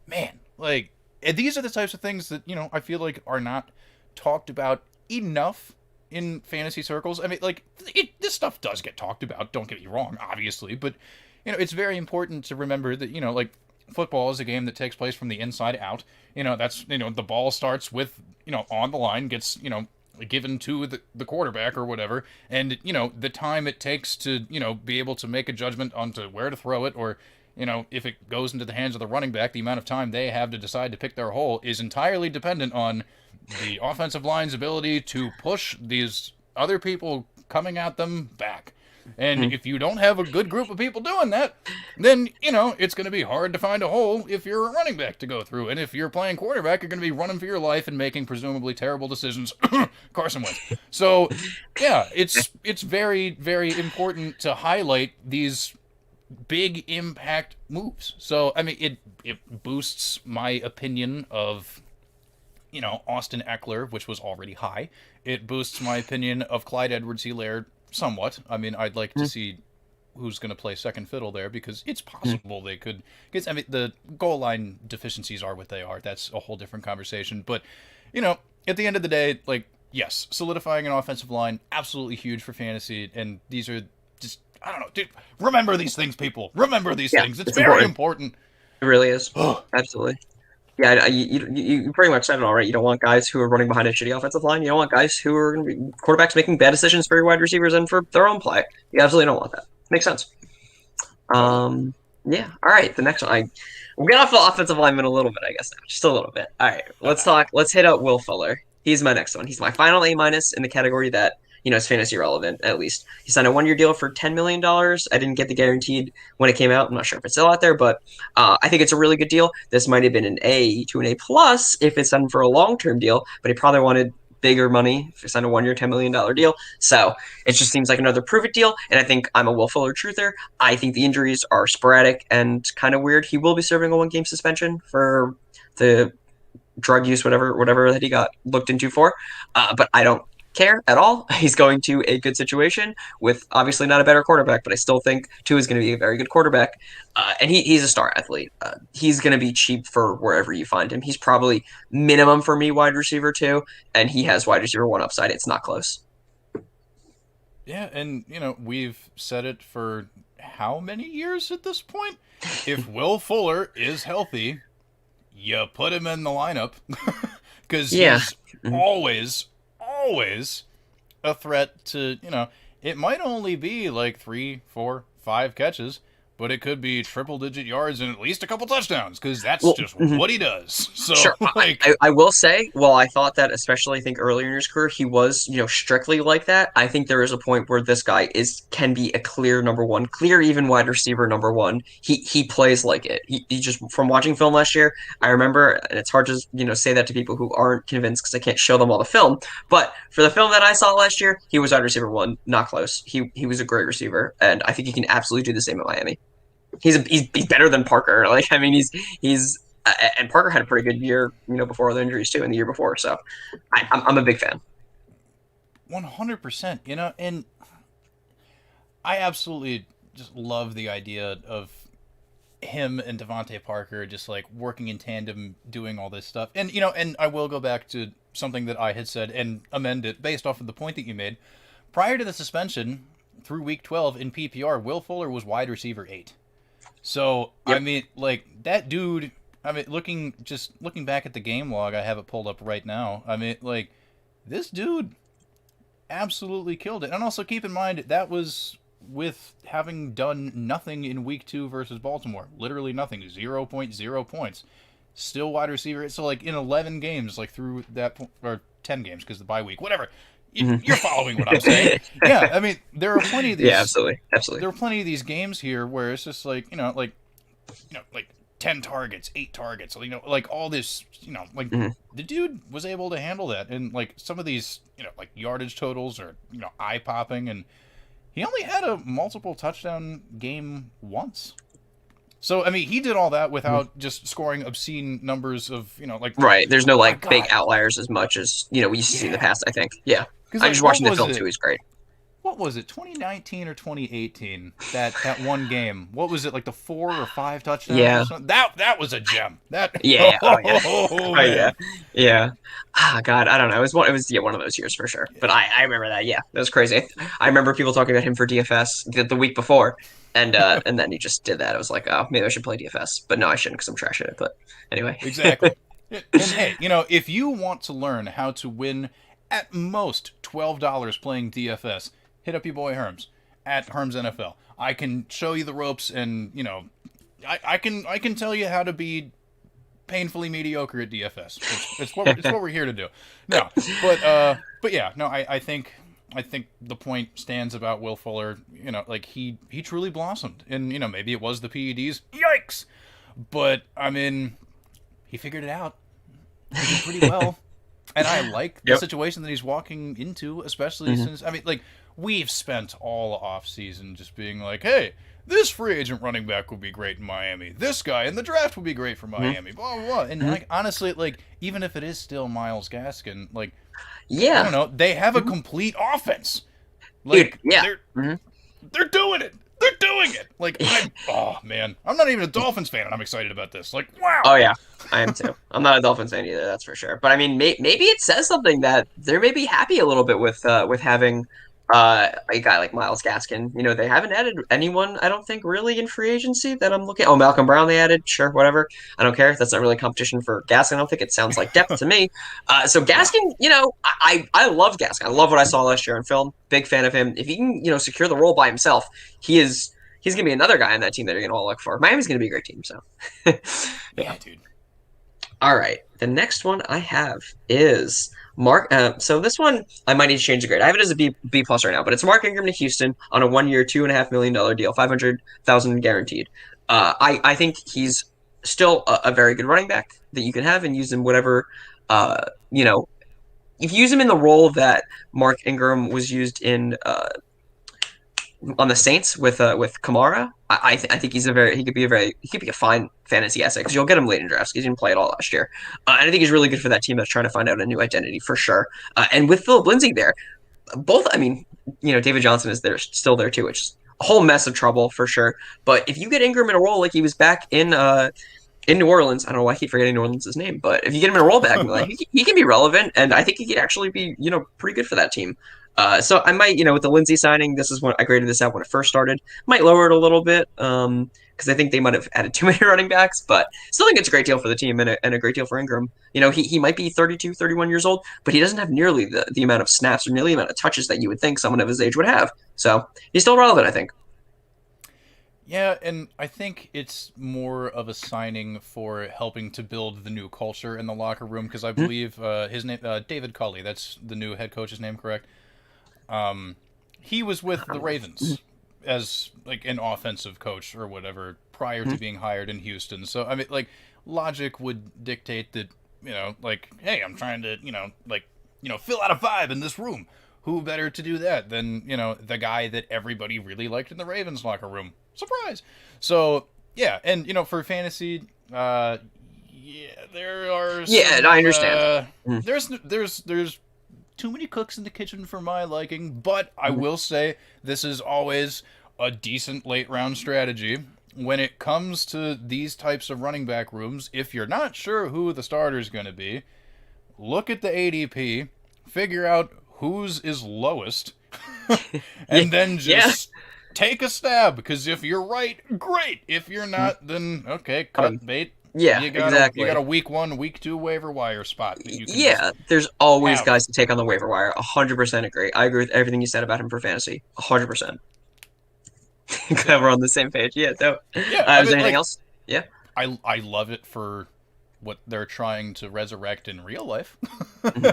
man, like, these are the types of things that, I feel like are not talked about enough in fantasy circles. I mean, like, this stuff does get talked about, don't get me wrong, obviously, but, it's very important to remember that, like, football is a game that takes place from the inside out. That's, the ball starts with, on the line, gets, given to the quarterback or whatever, and, the time it takes to, be able to make a judgment onto where to throw it, or, if it goes into the hands of the running back, the amount of time they have to decide to pick their hole is entirely dependent on the offensive line's ability to push these other people coming at them back. And if you don't have a good group of people doing that, then, it's going to be hard to find a hole if you're a running back to go through. And if you're playing quarterback, you're going to be running for your life and making presumably terrible decisions. Carson Wentz. So, yeah, it's very, very important to highlight these big impact moves. So, I mean, it boosts my opinion of Austin Eckler, which was already high. It boosts my opinion of Clyde Edwards-Helaire somewhat. I mean, I'd like to see who's going to play second fiddle there because it's possible they could. Because I mean, the goal line deficiencies are what they are. That's a whole different conversation. But at the end of the day, like, yes, solidifying an offensive line absolutely huge for fantasy, and these are just I don't know, dude. Remember these things, people. Remember these things. It's very important. It really is. Absolutely. Yeah, you pretty much said it all right. You don't want guys who are running behind a shitty offensive line. You don't want guys who are going to be quarterbacks making bad decisions for your wide receivers and for their own play. You absolutely don't want that. Makes sense. Yeah. All right. The next one. We'll get off the offensive lineman a little bit, I guess, now. Just a little bit. All right. Let's talk. Let's hit up Will Fuller. He's my next one. He's my final A- in the category that it's fantasy relevant at least. He signed a 1 year deal for $10 million. I didn't get the guaranteed when it came out. I'm not sure if it's still out there, but I think it's a really good deal. This might have been an A to an A plus if it's done for a long-term deal, but he probably wanted bigger money if he signed a 1 year, $10 million deal. So it just seems like another prove it deal. And I think I'm a Will Fuller truther. I think the injuries are sporadic and kind of weird. He will be serving a 1 game suspension for the drug use, whatever that he got looked into for. But I don't care at all. He's going to a good situation with obviously not a better quarterback, but I still think Tua is going to be a very good quarterback. And he's a star athlete. He's going to be cheap for wherever you find him. He's probably minimum for me wide receiver 2, and he has wide receiver 1 upside. It's not close. Yeah, and we've said it for how many years at this point? If Will Fuller is healthy, you put him in the lineup because he's always a threat to, it might only be like 3, 4, 5 catches, but it could be triple-digit yards and at least a couple touchdowns because that's just what he does. So, sure. I will say, well, I thought that especially, I think earlier in his career, he was, strictly like that. I think there is a point where this guy can be a clear number 1, clear even wide receiver number 1. He plays like it. He just, from watching film last year, I remember, and it's hard to say that to people who aren't convinced because I can't show them all the film. But for the film that I saw last year, he was wide receiver 1, not close. He was a great receiver, and I think he can absolutely do the same at Miami. He's better than Parker. Like, I mean, he's and Parker had a pretty good year, before other injuries too, in the year before. So, I'm a big fan. 100%. And I absolutely just love the idea of him and Devontae Parker just like working in tandem, doing all this stuff. And and I will go back to something that I had said and amend it based off of the point that you made. Prior to the suspension, through week 12 in PPR, Will Fuller was wide receiver 8. So, yep. I mean, like, that dude, I mean, looking back at the game log, I have it pulled up right now. I mean, like, this dude absolutely killed it. And also keep in mind, that was with having done nothing in week 2 versus Baltimore. Literally nothing. 0.0 points. Still wide receiver. So, like, in 11 games, like, through that, or 10 games, because the bye week, whatever. You're following what I'm saying. Yeah, I mean, there are plenty of these. Yeah, absolutely. There are plenty of these games here where it's just like, like 10 targets, 8 targets, like all this, like the dude was able to handle that, and like some of these, like yardage totals are, eye popping, and he only had a multiple touchdown game once. So, I mean, he did all that without just scoring obscene numbers of, like... Right. There's no, like, big outliers as much as, we used to see in the past, I think. Yeah. I just watching the film, too. He's great. What was it, 2019 or 2018, that one game? What was it, like the 4 or 5 touchdowns? Yeah. Or something? That was a gem. Yeah. Yeah. Ah, God, I don't know. It was one of those years for sure. But I remember that. Yeah, that was crazy. I remember people talking about him for DFS the week before. And then he just did that. I was like, oh, maybe I should play DFS. But no, I shouldn't because I'm trash at it. But anyway. Exactly. And hey, if you want to learn how to win at most $12 playing DFS, hit up your boy Herms at Herms NFL. I can show you the ropes, and I can tell you how to be painfully mediocre at DFS. It's what we're here to do. No, but yeah, no, I think the point stands about Will Fuller. Like he truly blossomed, and maybe it was the PEDs. Yikes! But I mean, he figured it out. He did pretty well, and I like the situation that he's walking into, especially since we've spent all off season just being like, hey, this free agent running back would be great in Miami. This guy in the draft would be great for Miami. Blah blah blah. And like honestly, like even if it is still Myles Gaskin, like. Yeah, I don't know. They have a complete offense. Like, dude, they're doing it. They're doing it. Like, oh man, I'm not even a Dolphins fan, and I'm excited about this. Like, wow. Oh yeah, I am too. I'm not a Dolphins fan either. That's for sure. But I mean, maybe it says something that they're maybe happy a little bit with having a guy like Myles Gaskin. They haven't added anyone, I don't think, really in free agency that I'm looking. Oh, Malcolm Brown they added. Sure, whatever. I don't care. That's not really competition for Gaskin. I don't think it sounds like depth to me. So Gaskin, I love Gaskin. I love what I saw last year on film. Big fan of him. If he can, secure the role by himself, he's gonna be another guy on that team that you're gonna all look for. Miami's gonna be a great team. So, yeah, dude. All right. The next one I have is So this one I might need to change the grade. I have it as a B plus right now, but it's Mark Ingram to Houston on a 1 year, $2.5 million deal, 500,000 guaranteed. I think he's still a very good running back that you can have and use in whatever, you know, if you use him in the role that Mark Ingram was used in on the Saints with Kamara, I think he could be a fine fantasy asset because you'll get him late in drafts because he didn't play at all last year, and I think he's really good for that team that's trying to find out a new identity for sure. And with Philip Lindsay there, both I mean, David Johnson is there still there too, which is a whole mess of trouble for sure. But if you get Ingram in a role like he was back in New Orleans, I don't know why I keep forgetting New Orleans' name, but if you get him in a role back, like, he can be relevant, and I think he could actually be, pretty good for that team. So I might, with the Lindsey signing, this is when I graded this out when it first started. Might lower it a little bit, because I think they might have added too many running backs, but still think it's a great deal for the team and a great deal for Ingram. He might be 32, 31 years old, but he doesn't have nearly the amount of snaps or nearly the amount of touches that you would think someone of his age would have. So he's still relevant, I think. Yeah, and I think it's more of a signing for helping to build the new culture in the locker room because I believe his name, David Culley, that's the new head coach's name, correct? He was with the Ravens as like an offensive coach or whatever prior to being hired in Houston. So I mean, like logic would dictate that like, hey, I'm trying to fill out a vibe in this room. Who better to do that than the guy that everybody really liked in the Ravens locker room? Surprise! So yeah, and for fantasy, yeah, there are Yeah, some, I understand. there's too many cooks in the kitchen for my liking, but I will say this is always a decent late round strategy. When it comes to these types of running back rooms, if you're not sure who the starter is going to be, look at the ADP, figure out whose is lowest, and then just take a stab. Because if you're right, great. If you're not, then okay, cut bait. Yeah, exactly. You got a week 1, week 2 waiver wire spot that you can there's always have. guys to take on the waiver wire. 100% agree. I agree with everything you said about him for fantasy. 100%. Glad we're on the same page. Yeah, so Yeah, I is mean, there anything like, else? Yeah. I love it for what they're trying to resurrect in real life.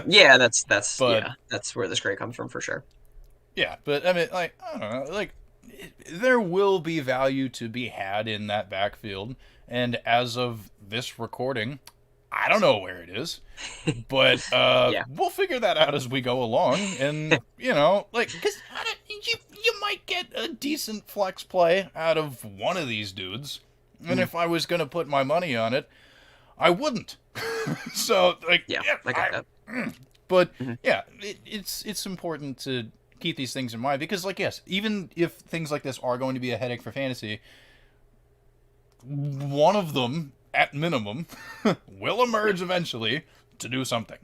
Yeah, But that's where this grade comes from for sure. yeah, but I mean, like, I don't know, like, there will be value to be had in that backfield, and as of this recording, I don't know where it is, but Yeah. we'll figure that out as we go along, and like, because you might get a decent flex play out of one of these dudes, and if I was gonna put my money on it, I wouldn't. So like, Yeah, I got that. but yeah, it's important to keep these things in mind because, like, yes, even if things like this are going to be a headache for fantasy, one of them, at minimum, will emerge eventually to do something.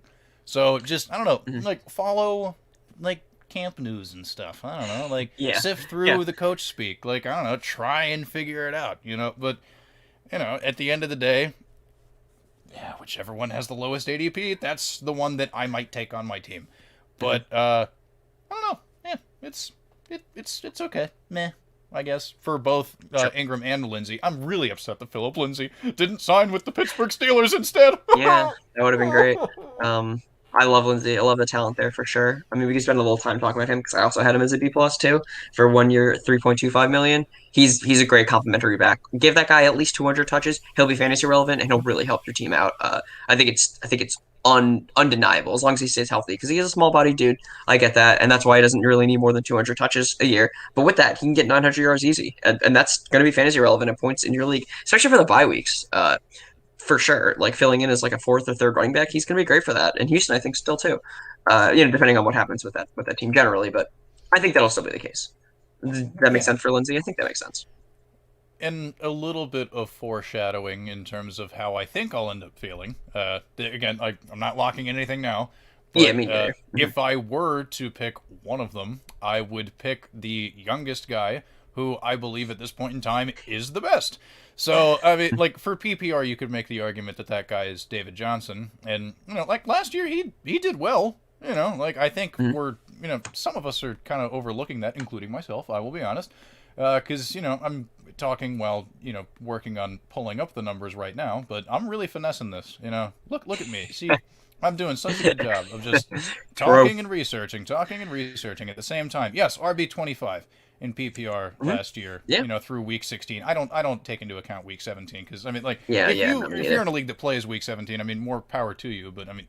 So just, I don't know, like, follow, like, camp news and stuff. I don't know, like, Yeah. sift through Yeah. the coach speak. Like, I don't know, try and figure it out, but, at the end of the day, yeah, whichever one has the lowest ADP, that's the one that I might take on my team. But, I don't know. Yeah, it's okay. Meh. I guess, for both Sure. Ingram and Lindsey. I'm really upset that Philip Lindsay didn't sign with the Pittsburgh Steelers instead. Yeah, that would have been great. I love Lindsay. I love the talent there for sure. I mean, we could spend a little time talking about him because I also had him as a B plus too for 1 year, 3.25 million. He's a great complimentary back. Give that guy at least 200 touches. He'll be fantasy relevant and he'll really help your team out. I think it's undeniable as long as he stays healthy because he is a small body dude. I get that, and that's why he doesn't really need more than 200 touches a year. But with that, he can get 900 yards easy, and that's going to be fantasy relevant at points in your league, especially for the bye weeks. For sure. Like filling in as like a fourth or third running back, he's going to be great for that. And Houston, I think, still too. Depending on what happens with that team generally, but I think that'll still be the case. That makes Yeah. sense for Lindsay. I think that makes sense. And a little bit of foreshadowing in terms of how I think I'll end up feeling. Again, I'm not locking anything now. But, Yeah, me neither. If I were to pick one of them, I would pick the youngest guy, who I believe at this point in time is the best. So, I mean, like, for PPR, you could make the argument that guy is David Johnson. And, like, last year, he did well. Like, I think we're, some of us are kind of overlooking that, including myself, I will be honest. Because, I'm talking while, working on pulling up the numbers right now, but I'm really finessing this, Look at me. See, I'm doing such a good job of just True. talking and researching at the same time. Yes, RB25 in PPR Hmm. last year, Yeah. through week 16. I don't take into account week 17 because I mean, like, Yeah. if Yeah. you No, me if you're neither. in a league that plays week 17, I mean, more power to you. But I mean,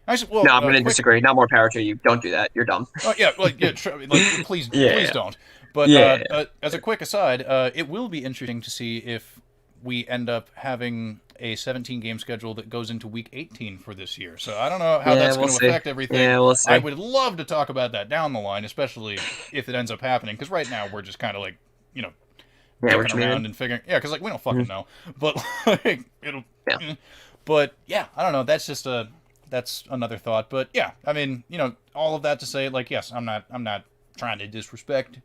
actually, well, No, I'm going to quick. disagree. Not more power to you. Don't do that. You're dumb. Oh yeah, like yeah, like please Yeah. don't. But Yeah. as a quick aside, it will be interesting to see if we end up having a 17 game schedule that goes into week 18 for this year. So I don't know how Yeah. that's We'll going to see. affect everything. Yeah. We'll I see. would love to talk about that down the line, especially if it ends up happening. Because right now we're just kind of like, you know, Yeah. dicking What you mean? around and figuring. Yeah, because like we don't Mhm. fucking know. But like it'll. Yeah. But yeah, I don't know. That's another thought. But yeah, I mean, all of that to say, like, yes, I'm not trying to disrespect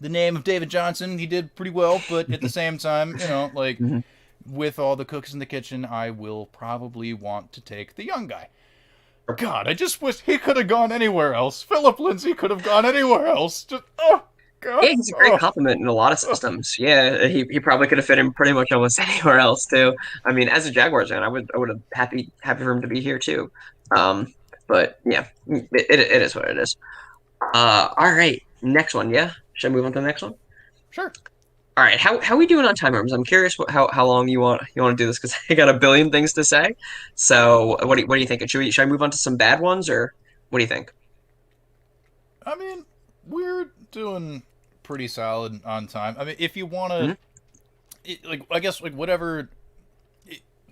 the name of David Johnson. He did pretty well, but at the same time, like, Hmm. with all the cooks in the kitchen, I will probably want to take the young guy. God, I just wish he could have gone anywhere else. Philip Lindsay could have gone anywhere else. Just oh god, Yeah, he's a great oh, compliment in a lot of oh. systems. Yeah, he probably could have fit in pretty much almost anywhere else too. I mean, as a Jaguars fan, I would have happy for him to be here too. Um, but yeah, it is what it is. All right, next one. Yeah, should I move on to the next one? Sure. All right, how we doing on time arms? I'm curious how long you want to do this because I got a billion things to say. So what do you think? Should I move on to some bad ones or what do you think? I mean, we're doing pretty solid on time. I mean, if you want Hmm. to, like, I guess, like, whatever,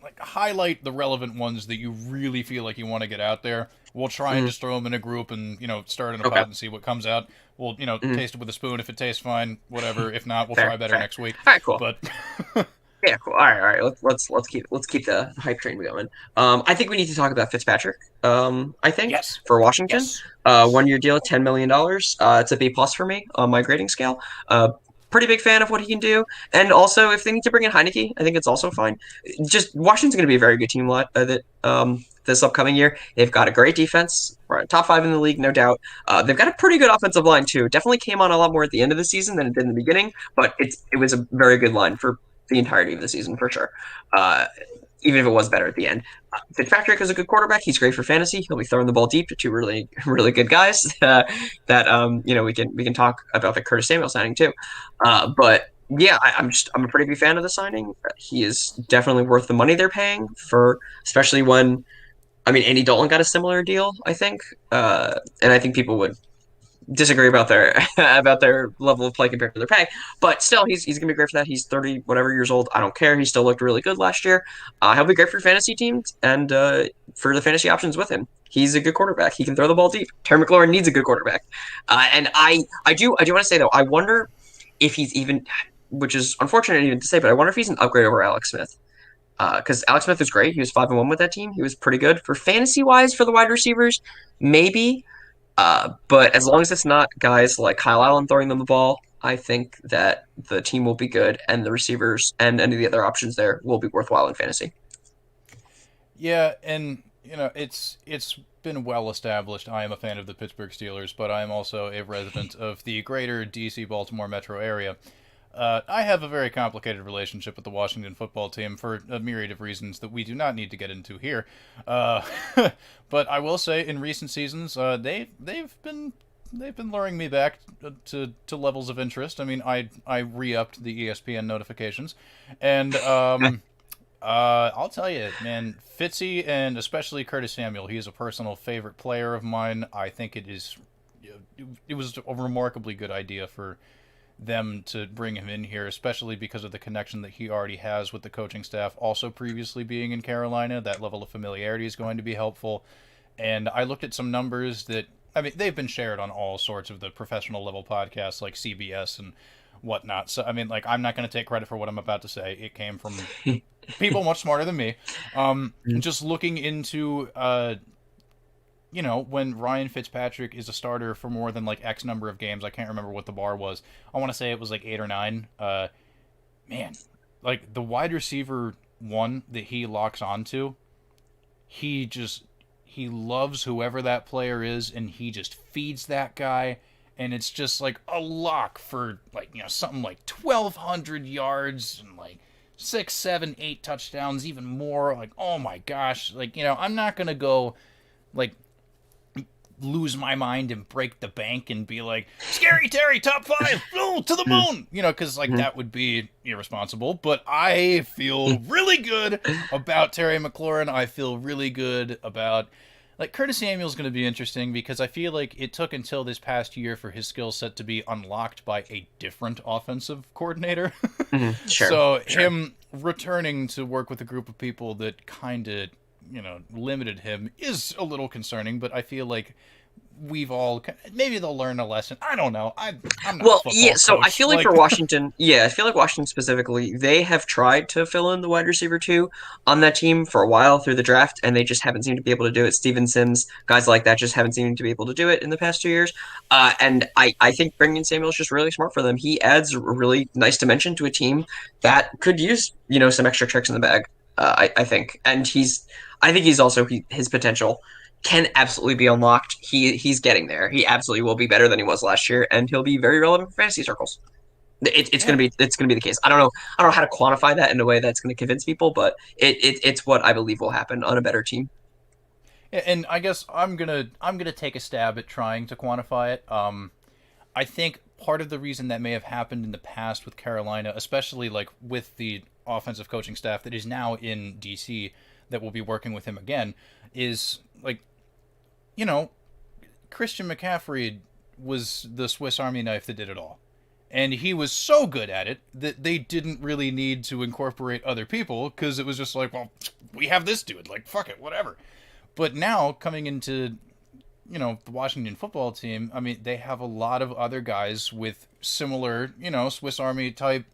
like, highlight the relevant ones that you really feel like you want to get out there. We'll try and Hmm. just throw them in a group and, start in a Okay. pot and see what comes out. We'll, Hmm. taste it with a spoon. If it tastes fine, whatever. If not, we'll Fair, try better fair. next week. All right, cool. But, Yeah, cool. All right. Let's keep the hype train going. I think we need to talk about Fitzpatrick. I think yes. for Washington, Yes. 1 year deal, $10 million. It's a B plus for me on my grading scale. Pretty big fan of what he can do, and also if they need to bring in Heineke, I think it's also fine. Just Washington's going to be a very good team that this upcoming year. They've got a great defense, right, top five in the league, no doubt. They've got a pretty good offensive line too. Definitely came on a lot more at the end of the season than it did in the beginning, but it was a very good line for the entirety of the season for sure. Uh, Even if it was better at the end. Fitzpatrick is a good quarterback. He's great for fantasy. He'll be throwing the ball deep to two really really good guys that we can talk about the Curtis Samuel signing too. But yeah, I'm a pretty big fan of the signing. He is definitely worth the money they're paying for, especially when I mean Andy Dalton got a similar deal, I think, and I think people would disagree about their about their level of play compared to their pay. But still, he's gonna be great for that. He's 30 whatever years old. I don't care. He still looked really good last year. He'll be great for fantasy teams and for the fantasy options with him. He's a good quarterback. He can throw the ball deep. Terry McLaurin needs a good quarterback. And I do want to say though, I wonder if he's even, which is unfortunate even to say, but I wonder if he's an upgrade over Alex Smith. Because Alex Smith was great. He was 5-1 with that team. He was pretty good for fantasy wise for the wide receivers. Maybe, but as long as it's not guys like Kyle Allen throwing them the ball, I think that the team will be good and the receivers and any of the other options there will be worthwhile in fantasy. Yeah, and it's been well established. I am a fan of the Pittsburgh Steelers, but I am also a resident of the greater DC Baltimore metro area. I have a very complicated relationship with the Washington football team for a myriad of reasons that we do not need to get into here. Uh, but I will say, in recent seasons, they've been luring me back to levels of interest. I mean, I re-upped the ESPN notifications, and I'll tell you, man, Fitzy and especially Curtis Samuel, he is a personal favorite player of mine. I think it was a remarkably good idea for them to bring him in here, especially because of the connection that he already has with the coaching staff. Also, previously being in Carolina, that level of familiarity is going to be helpful. And I looked at some numbers that, I mean, they've been shared on all sorts of the professional level podcasts like CBS and whatnot. So, I mean, like, I'm not going to take credit for what I'm about to say. It came from people much smarter than me. Just looking into when Ryan Fitzpatrick is a starter for more than like X number of games, I can't remember what the bar was. I want to say it was like 8 or 9. Man, like the wide receiver one that he locks onto, he loves whoever that player is, and he just feeds that guy, and it's just like a lock for like something like 1,200 yards and like 6, 7, 8 touchdowns, even more. Like, oh my gosh, like I'm not gonna go like lose my mind and break the bank and be like, Scary Terry, top 5, oh, to the moon, because like that would be irresponsible. But I feel really good about Terry McLaurin. I feel really good about, like, Curtis Samuel's going to be interesting because I feel like it took until this past year for his skill set to be unlocked by a different offensive coordinator. Sure. So Sure. him returning to work with a group of people that kind of limited him is a little concerning, but I feel like we've all maybe they'll learn a lesson. I don't know. I'm not a Well, football yeah, so I coach. feel like Like, for Washington, yeah, I feel like Washington specifically, they have tried to fill in the wide receiver two on that team for a while through the draft, and they just haven't seemed to be able to do it. Steven Sims, guys like that, just haven't seemed to be able to do it in the past 2 years. And I think bringing in Samuel is just really smart for them. He adds a really nice dimension to a team that could use, some extra tricks in the bag. I think, and I think he's also his potential can absolutely be unlocked. He's getting there. He absolutely will be better than he was last year, and he'll be very relevant for fantasy circles. It's yeah. gonna be the case. I don't know how to quantify that in a way that's going to convince people, but it's what I believe will happen on a better team. And I guess I'm gonna take a stab at trying to quantify it. I think part of the reason that may have happened in the past with Carolina, especially like with the offensive coaching staff that is now in DC that will be working with him again, is like, Christian McCaffrey was the Swiss Army knife that did it all. And he was so good at it that they didn't really need to incorporate other people because it was just like, well, we have this dude. Like, fuck it, whatever. But now, coming into, the Washington football team, I mean, they have a lot of other guys with similar, Swiss Army type,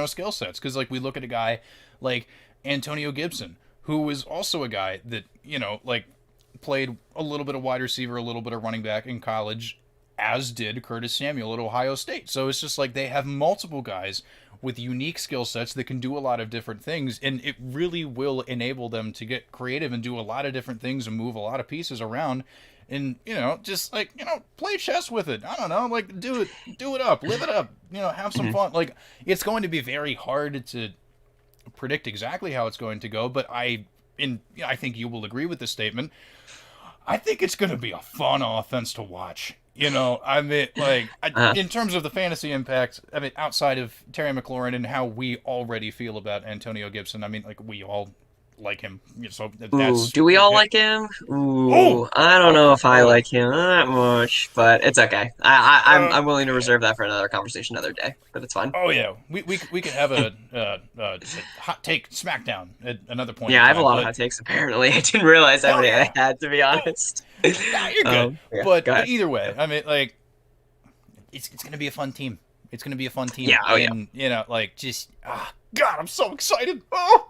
skill sets. Because, like, we look at a guy like Antonio Gibson, who was also a guy that, like, played a little bit of wide receiver, a little bit of running back in college, as did Curtis Samuel at Ohio State. So it's just like they have multiple guys with unique skill sets that can do a lot of different things, and it really will enable them to get creative and do a lot of different things and move a lot of pieces around and, just like, play chess with it. I don't know, like do it up, live it up, have some fun. Like, it's going to be very hard to predict exactly how it's going to go, but I think you will agree with this statement. I think it's going to be a fun offense to watch. I mean, like, Uh, in terms of the fantasy impact, I mean, outside of Terry McLaurin and how we already feel about Antonio Gibson, I mean, like, we all like him. So Ooh, that's. do we all like him? Oh! Ooh, I don't know Okay. if I Oh. like him that much, but it's okay. I'm willing to Okay. reserve that for another conversation another day, but it's fine. Oh, yeah. We could have a hot take SmackDown at another point in Yeah, I have a time, lot of but hot takes apparently. I didn't realize how hell many I yeah! had, to be Oh! honest. Nah, you're good. Yeah, go But ahead. either way, I mean, like, it's gonna be a fun team. It's gonna be a fun Yeah, team, oh yeah. and like just God, I'm so excited. Oh,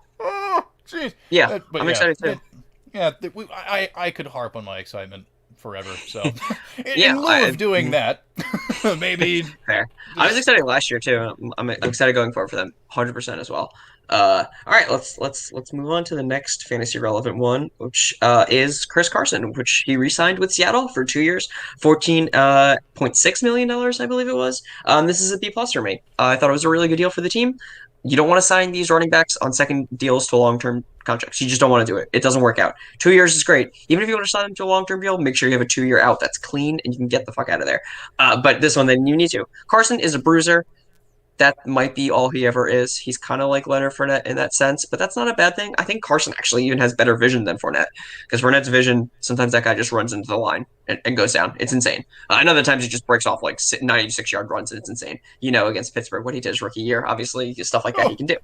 jeez. Yeah, But I'm yeah, excited too. I could harp on my excitement forever. So, Yeah, in lieu of doing that, maybe fair. I was just excited last year too. I'm excited going forward for them, 100% as well. All right, let's move on to the next fantasy relevant one, which is Chris Carson, which he re-signed with Seattle for 2 years, $14.6 million, I believe it was. This is a B plus for me. I thought it was a really good deal for the team. You don't want to sign these running backs on second deals to long-term contracts. You just don't want to do it. It doesn't work out. 2 years is great. Even if you want to sign them to a long-term deal, make sure you have a 2 year out that's clean and you can get the fuck out of there. But this one, then you need to. Carson is a bruiser. That might be all he ever is. He's kind of like Leonard Fournette in that sense, but that's not a bad thing. I think Carson actually even has better vision than Fournette because Fournette's vision, sometimes that guy just runs into the line and goes down. It's insane. And other times he just breaks off like 96-yard runs and it's insane. Against Pittsburgh, what he did his rookie year, obviously, stuff like that he oh can do.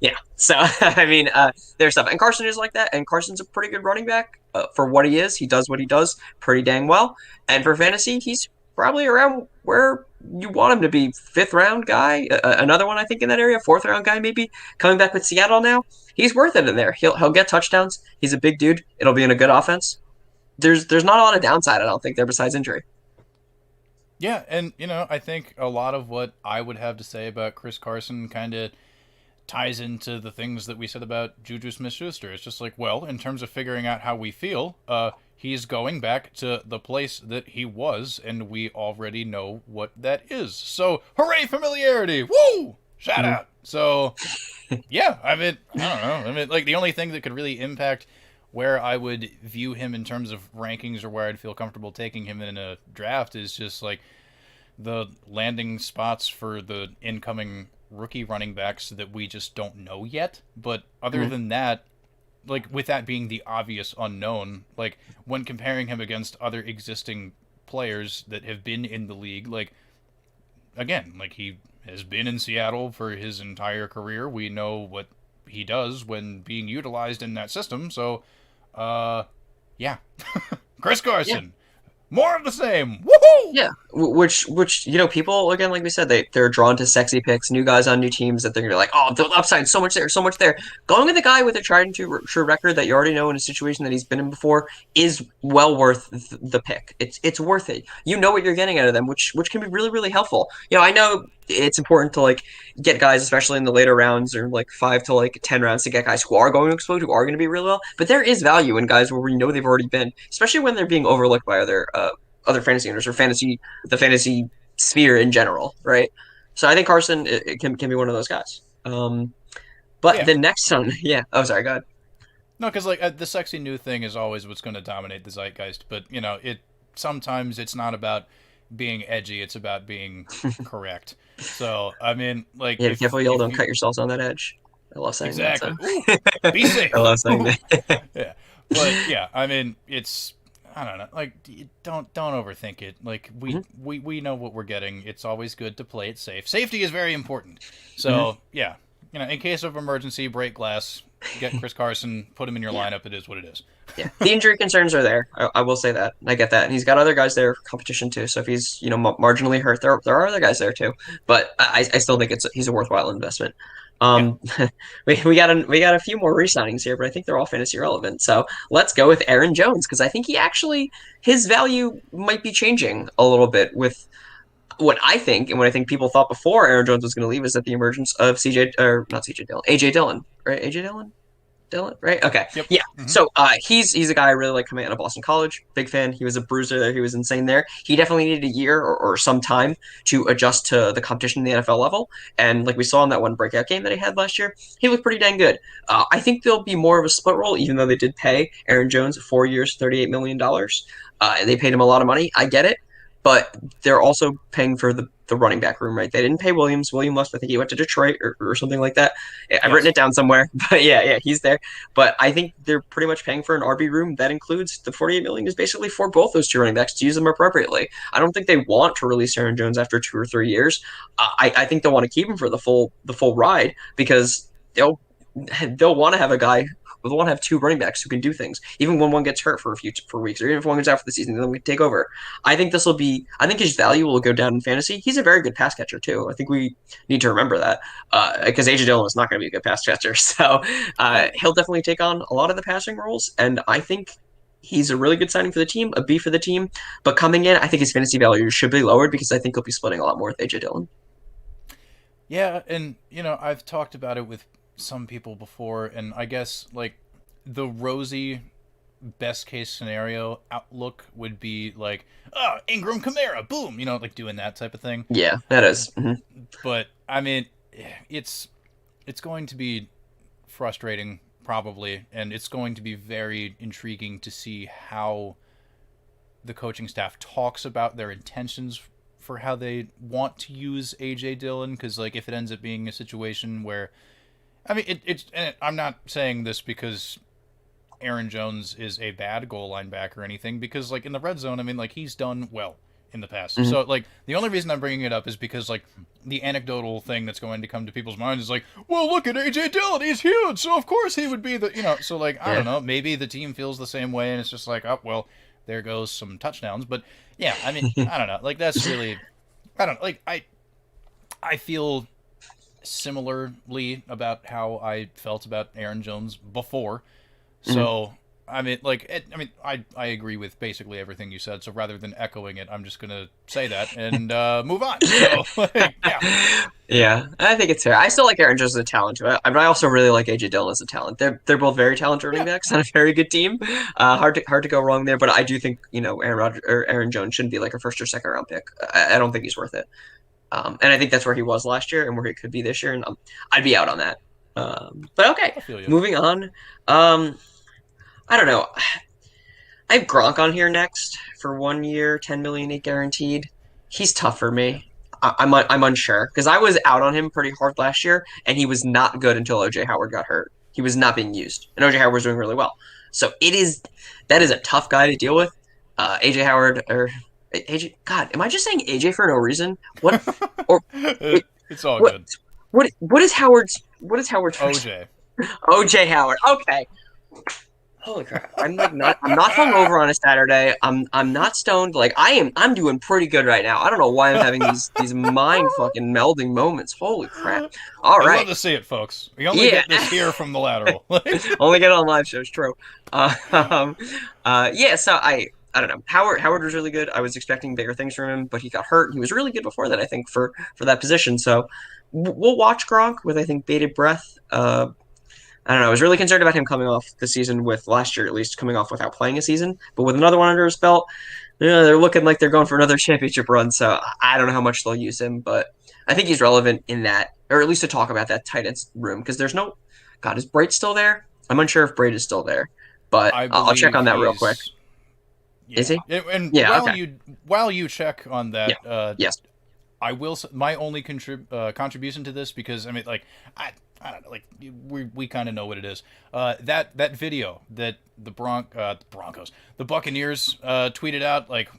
Yeah. So, I mean, there's stuff. And Carson is like that. And Carson's a pretty good running back for what he is. He does what he does pretty dang well. And for fantasy, he's probably around where you want him to be. Fifth round guy, another one I think in that area. Fourth round guy maybe coming back with Seattle now. He's worth it in there. He'll get touchdowns. He's a big dude. It'll be in a good offense. There's not a lot of downside I don't think there besides injury. yeah, and I think a lot of what I would have to say about Chris Carson kind of ties into the things that we said about Juju Smith-Schuster. It's just like, well, in terms of figuring out how we feel, he's going back to the place that he was, and we already know what that is. So, hooray, familiarity! Woo! Shout out! So, yeah, I mean, I don't know. I mean, like, the only thing that could really impact where I would view him in terms of rankings or where I'd feel comfortable taking him in a draft is just like the landing spots for the incoming rookie running backs that we just don't know yet. But other Mhm. than that, like with that being the obvious unknown, like when comparing him against other existing players that have been in the league, like again, like he has been in Seattle for his entire career. We know what he does when being utilized in that system. So, uh, yeah, Chris Yeah. Carson, more of the same. Woohoo! Yeah, which people again, like we said, they're drawn to sexy picks, new guys on new teams that they're gonna be like, oh, the upside, so much there, so much there. Going with a guy with a tried and true record that you already know in a situation that he's been in before is well worth the pick. It's worth it. You know what you're getting out of them, which can be really really helpful. I know it's important to like get guys, especially in the later rounds or like 5 to 10 rounds, to get guys who are going to explode, who are going to be really well. But there is value in guys where we know they've already been, especially when they're being overlooked by other fantasy owners or the fantasy sphere in general, right? So I think Carson it can be one of those guys. But Yeah. the next one, yeah. Oh, sorry. Go ahead. No, because like the sexy new thing is always what's going to dominate the zeitgeist. But it sometimes it's not about being edgy; it's about being correct. So I mean, like Yeah, be careful, y'all if don't you cut yourselves on that edge. I love saying that. So exactly, ooh, be I safe. love saying Ooh. that. Yeah, but yeah, I mean, it's I don't know. Like, don't overthink it. Like, we, Mhm, we we know what we're getting. It's always good to play it safe. Safety is very important. mhm. So yeah, in case of emergency, break glass, get Chris Carson, put him in your Yeah. lineup. It is what it is. Yeah, the injury concerns are there. I will say that. I get that, and he's got other guys there for competition too. So if he's marginally hurt, there are other guys there too. But I still think he's a worthwhile investment. Yeah. Um, we got a few more re-signings here, but I think they're all fantasy relevant. So let's go with Aaron Jones because I think his value might be changing a little bit with what I think and what I think people thought before Aaron Jones was going to leave is that the emergence of CJ or not CJ Dillon, AJ Dillon, right? AJ Dillon. Dylan, right? Okay, Yep. yeah. Hmm. So he's a guy I really like coming out of Boston College. Big fan. He was a bruiser there. He was insane there. He definitely needed a year or some time to adjust to the competition in the NFL level. And like we saw in that one breakout game that he had last year, he looked pretty dang good. I think there'll be more of a split role, even though they did pay Aaron Jones 4 years, $38 million. They paid him a lot of money. I get it, but they're also paying for the running back room, right? They didn't pay Williams. William left. I think he went to Detroit or something like that. I've written Yes. it down somewhere, but yeah, he's there. But I think they're pretty much paying for an RB room that includes the 48 million is basically for both those two running backs to use them appropriately. I don't think they want to release Aaron Jones after 2 or 3 years. I think they'll want to keep him for the full ride because they'll want to have a guy. They'll want to have two running backs who can do things, even when one gets hurt for weeks, or even if one gets out for the season, then we take over. I think this will be. I think his value will go down in fantasy. He's a very good pass catcher too. I think we need to remember that because AJ Dillon is not going to be a good pass catcher, so Oh, he'll definitely take on a lot of the passing roles, and I think he's a really good signing for the team, a B for the team. But coming in, I think his fantasy value should be lowered because I think he'll be splitting a lot more with AJ Dillon. yeah, and I've talked about it with some people before, and I guess like the rosy best case scenario outlook would be like, oh, Ingram Kamara, boom, like doing that type of thing. Yeah, that is. Mhm. But I mean, it's it's going to be frustrating probably, and it's going to be very intriguing to see how the coaching staff talks about their intentions for how they want to use AJ Dillon, because like if it ends up being a situation where I mean I'm not saying this because Aaron Jones is a bad goal line back or anything, because like in the red zone, I mean, like he's done well in the past. Mhm. So like the only reason I'm bringing it up is because like the anecdotal thing that's going to come to people's minds is like, well, look at AJ Dillon, he's huge, so of course he would be the So like I don't Yeah. know, maybe the team feels the same way, and it's just like, oh well, there goes some touchdowns. But yeah, I mean, I don't know, like that's really I don't like I feel similarly about how I felt about Aaron Jones before. Mhm. So, I mean, like, I agree with basically everything you said. So rather than echoing it, I'm just gonna say that and move on. So, like, yeah, Yeah, I think it's fair. I still like Aaron Jones as a talent, but I also really like AJ Dillon as a talent. They're both very talented running yeah, backs on a very good team. Hard to go wrong there. But I do think Aaron Jones shouldn't be like a first or second round pick. I don't think he's worth it. And I think that's where he was last year and where he could be this year. And I'd be out on that. But okay, I feel you. moving on. Um, I don't know. I have Gronk on here next for 1 year, 10 million guaranteed. He's tough for me. I'm unsure because I was out on him pretty hard last year, and he was not good until OJ Howard got hurt. He was not being used, and OJ Howard was doing really well. So that is a tough guy to deal with. AJ Howard or AJ. God, am I just saying AJ for no reason? What or It's all what good. what is Howard's first? OJ. OJ Howard. Okay. Holy crap. I'm not hungover on a Saturday. I'm not stoned. Like I'm doing pretty good right now. I don't know why I'm having these mind fucking melding moments. Holy crap. All You love right. to see it, folks. We only Yeah. get this here from the lateral. Only get it on live shows, true. Um yeah, so I don't know. Howard was really good. I was expecting bigger things from him, but he got hurt. He was really good before that, I think, for that position. So we'll watch Gronk with I think bated breath. I don't know. I was really concerned about him coming off the season with last year, at least coming off without playing a season. But with another one under his belt, they're looking like they're going for another championship run. So I don't know how much they'll use him, but I think he's relevant in that, or at least to talk about that tight end room because there's no. God, is Braid still there? I'm unsure if Braid is still there, but I I'll check believe on that real quick. he's. Is Yeah, he? and Yeah. Okay. while you check on Yeah. that, Yes. I will. My only contribution to this, because I mean, like, I don't know, like we kind of know what it is. That video that the Broncos, the Buccaneers, tweeted out like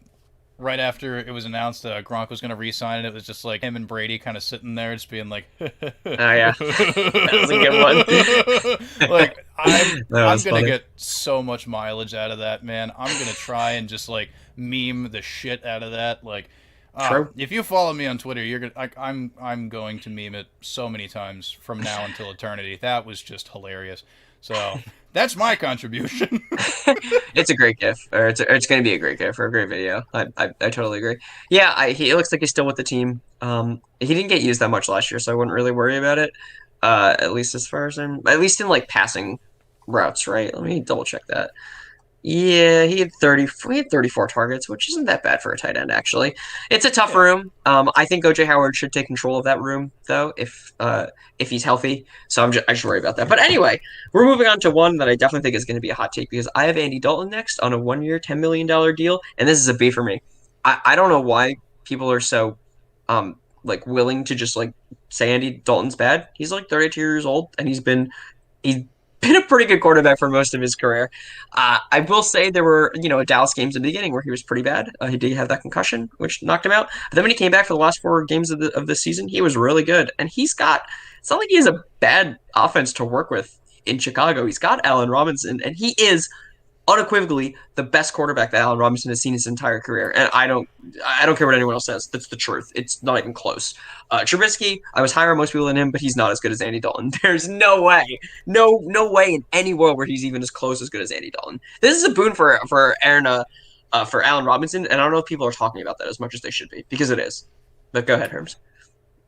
right after it was announced that Gronk was going to re-sign, and it was just like him and Brady kind of sitting there, just being like, Oh yeah. That was a good one. like That I'm was gonna funny. get so much mileage out of that, man. I'm gonna try and just like meme the shit out of that, like. True. If you follow me on Twitter, you're gonna. I'm going to meme it so many times from now until eternity. That was just hilarious. So that's my contribution. It's a great GIF, or it's going to be a great GIF or a great video. I totally agree. Yeah, it looks like he's still with the team. He didn't get used that much last year, so I wouldn't really worry about it. At least as far as at least in like passing routes, right? Let me double check that. Yeah, he had 34 targets, which isn't that bad for a tight end, actually. It's a tough Yeah, room. I think OJ Howard should take control of that room, though, if he's healthy. So I just worry about that. But anyway, we're moving on to one that I definitely think is going to be a hot take because I have Andy Dalton next on a 1 year, $10 million deal, and this is a B for me. I don't know why people are so like willing to just like say Andy Dalton's bad. He's like 32 years old, and he's been a pretty good quarterback for most of his career. I will say there were, Dallas games in the beginning where he was pretty bad. He did have that concussion, which knocked him out. But then when he came back for the last 4 games of the season, he was really good. And it's not like he has a bad offense to work with in Chicago. He's got Allen Robinson, and he is unequivocally the best quarterback that Allen Robinson has seen his entire career. And I don't care what anyone else says. That's the truth. It's not even close. Trubisky, I was higher on most people than him, but he's not as good as Andy Dalton. There's no way, no way in any world where he's even as close as good as Andy Dalton. This is a boon for Aaron, for Allen Robinson, and I don't know if people are talking about that as much as they should be because it is. But go ahead, Herms.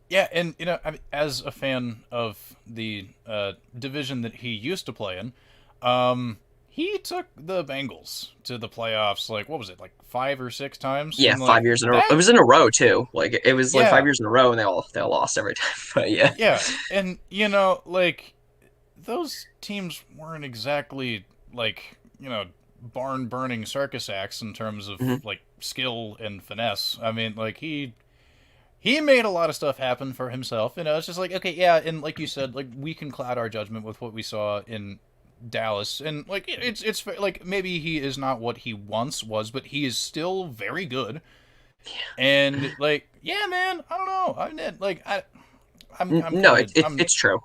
yeah, and I mean, as a fan of the division that he used to play in, he took the Bengals to the playoffs. Like, what was it, like 5 or 6 times? Yeah, And like 5 years in a row. It that, was in a row too. Like it was like yeah, 5 years in a row, and they all lost every time. But yeah, yeah, and like those teams weren't exactly like barn burning circus acts in terms of Mhm. like skill and finesse. I mean, like he made a lot of stuff happen for himself. It's just like, okay, yeah, and like you said, like we can cloud our judgment with what we saw in Dallas, and like like maybe he is not what he once was, but he is still very good. And like, yeah, man, I don't know. I'm No, kind of it's true.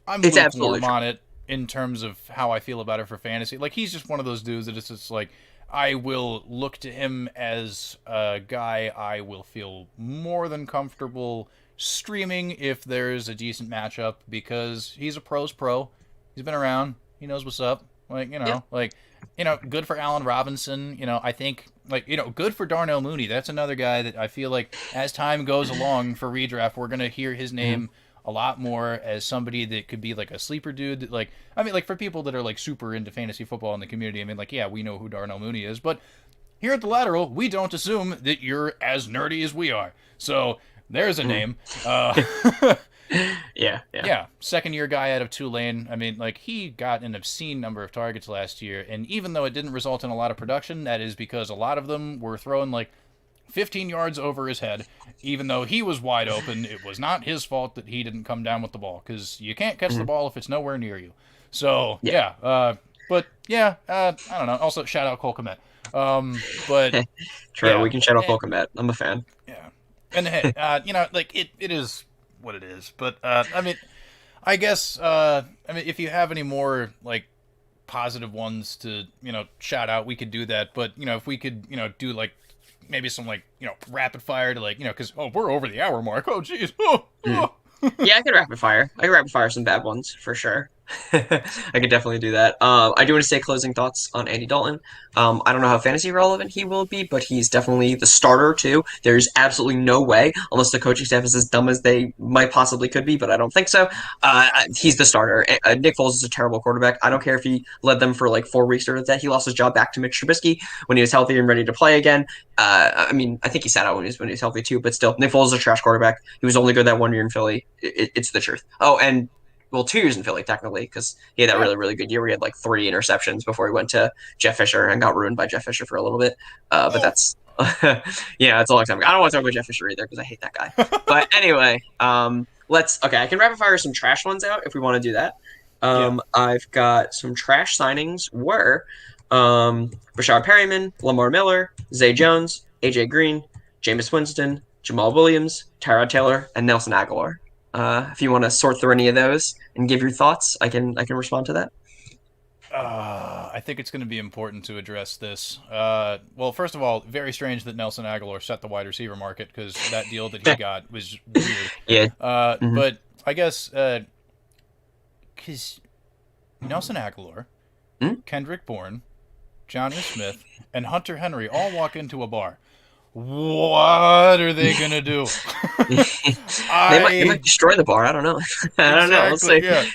I'm It's absolutely lukewarm true. on it in terms of how I feel about it for fantasy. Like he's just one of those dudes that it's just like I will look to him as a guy I will feel more than comfortable streaming if there's a decent matchup because he's a pro's pro. He's been around. He knows what's up. Like, Yeah. good for Allen Robinson. I think, like, good for Darnell Mooney. That's another guy that I feel like as time goes along for redraft, we're going to hear his Mhm. name a lot more as somebody that could be like a sleeper dude that, like, I mean, like for people that are like super into fantasy football in the community, I mean, like, yeah, we know who Darnell Mooney is, but here at the Lateral, we don't assume that you're as nerdy as we are. So there's a Mhm. name. Yeah, yeah. Yeah, second year guy out of Tulane. I mean, like, he got an obscene number of targets last year, and even though it didn't result in a lot of production, that is because a lot of them were throwing like 15 yards over his head, even though he was wide open. It was not his fault that he didn't come down with the ball, because you can't catch the Mhm. ball if it's nowhere near you. So, Yeah. yeah, but yeah, I don't know. Also, shout out Cole Kmet. But True. yeah, We can shout out eh, Cole Kmet. I'm a fan. yeah. And hey, like, it is what it is. But, I mean, I guess, I mean, if you have any more, like, positive ones to, shout out, we could do that. But, if we could, do, like, maybe some, like, rapid fire to, like, because, oh, we're over the hour mark. Oh, jeez. Oh, Mhm. oh. Yeah, I could rapid fire. I could rapid fire some bad ones for sure. I could definitely do that. I do want to say closing thoughts on Andy Dalton. I don't know how fantasy relevant he will be, but he's definitely the starter too. There's absolutely no way, unless the coaching staff is as dumb as they might possibly could be, but I don't think so. He's the starter. Nick Foles is a terrible quarterback. I don't care if he led them for like 4 weeks or that. He lost his job back to Mitch Trubisky when he was healthy and ready to play again. I mean, I think he sat out when he was healthy too, but still, Nick Foles is a trash quarterback. He was only good that 1 year in Philly. It's the truth. Oh, and well, 2 years in Philly technically, because he had that Yeah. really, really good year where he had like 3 interceptions before he went to Jeff Fisher and got ruined by Jeff Fisher for a little bit. But Oh. that's yeah, it's a long time ago. I don't want to talk about Jeff Fisher either because I hate that guy. But anyway, let's okay. I can rapid fire some trash ones out if we want to do that. Yeah. I've got some trash signings were Rashard Perryman, Lamar Miller, Zay Jones, AJ Green, Jameis Winston, Jamal Williams, Tyrod Taylor, and Nelson Aguilar. If you want to sort through any of those and give your thoughts, I can respond to that. I think it's going to be important to address this. Well, first of all, very strange that Nelson Aguilar set the wide receiver market, because that deal that he got was weird. Yeah. Hmm. But I guess because Nelson Aguilar, Hmm? Kendrick Bourne, Johnny Smith, and Hunter Henry all walk into a bar. What are they gonna do? They might destroy the bar. I don't know. I don't know. We'll Exactly, see. yeah.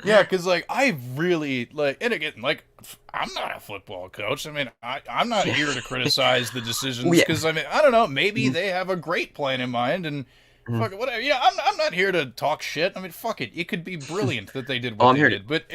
Yeah, because, like, I really, like, and again, like, I'm not a football coach. I mean, I'm not here to criticize the decisions, Yeah. because, I mean, I don't know, maybe Mhm. they have a great plan in mind, and Mhm. fuck it, whatever. Yeah, I'm not here to talk shit. I mean, fuck it. It could be brilliant that they did Oh, what I'm they here to. did, but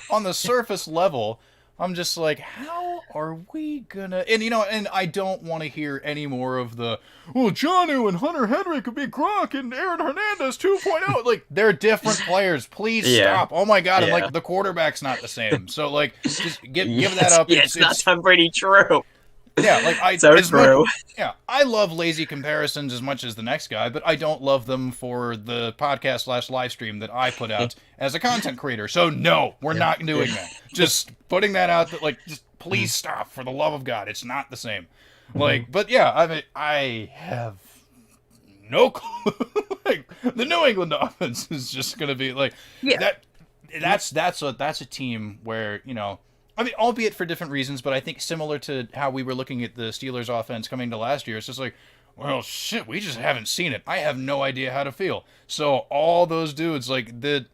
on the surface level, I'm just like, how are we gonna? And and I don't want to hear any more of the, well, Johnny and Hunter Henry could be Gronk and Aaron Hernandez 2.0. Like, they're different players. Please Yeah. stop. Oh my god! And Yeah. like, the quarterback's not the same. So like, just give that up. Yeah, it's not Tom Brady. True. Yeah, like, So as much, true. yeah, I love lazy comparisons as much as the next guy, but I don't love them for the podcast / live stream that I put out as a content creator. So no, we're not doing that. Just putting that out. That, like, just please stop, for the love of God. It's not the same. Like, but yeah, I mean, I have no clue. Like, the New England offense is just gonna be like Yeah. that. That's a team where, I mean, albeit for different reasons, but I think similar to how we were looking at the Steelers offense coming to last year, it's just like, well, shit, we just haven't seen it. I have no idea how to feel. So all those dudes, like, their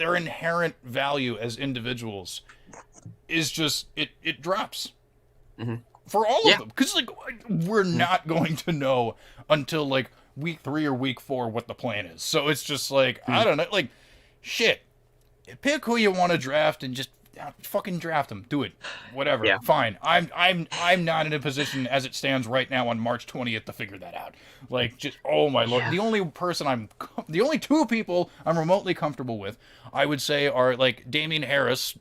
inherent value as individuals is just, it drops Mhm. for all Yeah. of them, because, like, we're not going to know until, like, week 3 or week 4 what the plan is. So it's just like, I don't know, like, shit, pick who you want to draft and just fucking draft them. Do it. Whatever. Yeah. Fine. I'm not in a position as it stands right now on March 20th to figure that out. Like, just, oh my lord. Yeah. The only 2 people I'm remotely comfortable with, I would say, are, like, Damian Harris,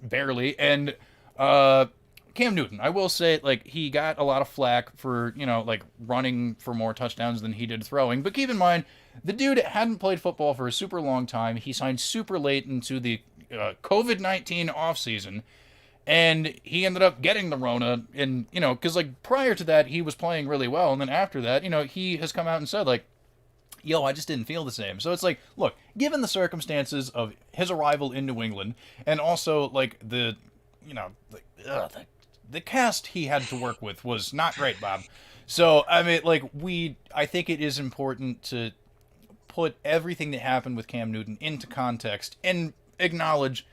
barely, and Cam Newton. I will say, like, he got a lot of flack for, like, running for more touchdowns than he did throwing. But keep in mind, the dude hadn't played football for a super long time. He signed super late into the COVID-19 offseason, and he ended up getting the Rona. And, because, like, prior to that, he was playing really well. And then after that, he has come out and said, like, yo, I just didn't feel the same. So it's like, look, given the circumstances of his arrival in New England, and also, like, the cast he had to work with was not great, Bob. So, I mean, like, I think it is important to put everything that happened with Cam Newton into context and acknowledge,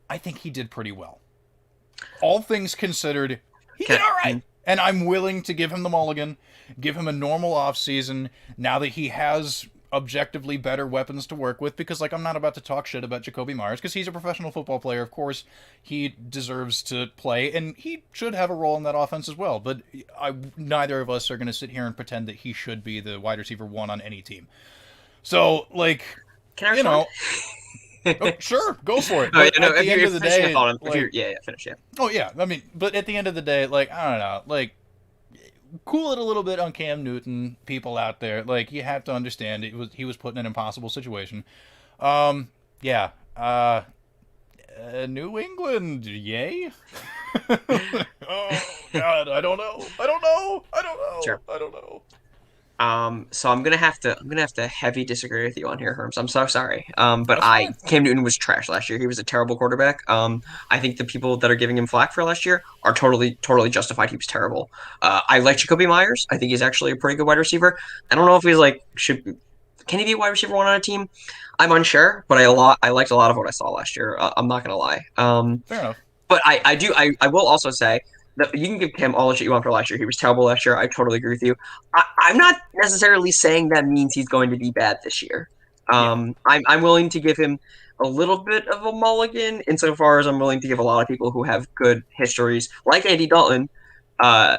I think he did pretty well. All things considered, he did all right. And I'm willing to give him the mulligan, give him a normal offseason, now that he has objectively better weapons to work with, because like I'm not about to talk shit about Jacoby Myers because he's a professional football player. Of course, he deserves to play and he should have a role in that offense as well. But neither of us are going to sit here and pretend that he should be the wide receiver one on any team. So like, Can I you respond? know, oh, sure, go for it. Oh, yeah, But no, at the end if of the finishing a day, thought, like, yeah, finish, yeah. oh yeah, I mean, but at the end of the day, like I don't know, like cool it a little bit on Cam Newton, people out there. Like you have to understand he was put in an impossible situation. Yeah. New England, yay. Oh God, I don't know. I don't know. I don't know. Sure. I don't know. So I'm gonna have to heavy disagree with you on here, Herms. I'm so sorry. But That's fine. Cam Newton was trash last year. He was a terrible quarterback. I think the people that are giving him flack for last year are totally justified. He was terrible. I like Jacoby Myers. I think he's actually a pretty good wide receiver. I don't know if he's like can he be a wide receiver one on a team? I'm unsure, but I liked a lot of what I saw last year. I'm not gonna lie. Fair enough. But I will also say that you can give him all the shit you want for last year. He was terrible last year. I totally agree with you. I'm not necessarily saying that means he's going to be bad this year. Yeah. I'm willing to give him a little bit of a mulligan insofar as I'm willing to give a lot of people who have good histories, like Andy Dalton, uh,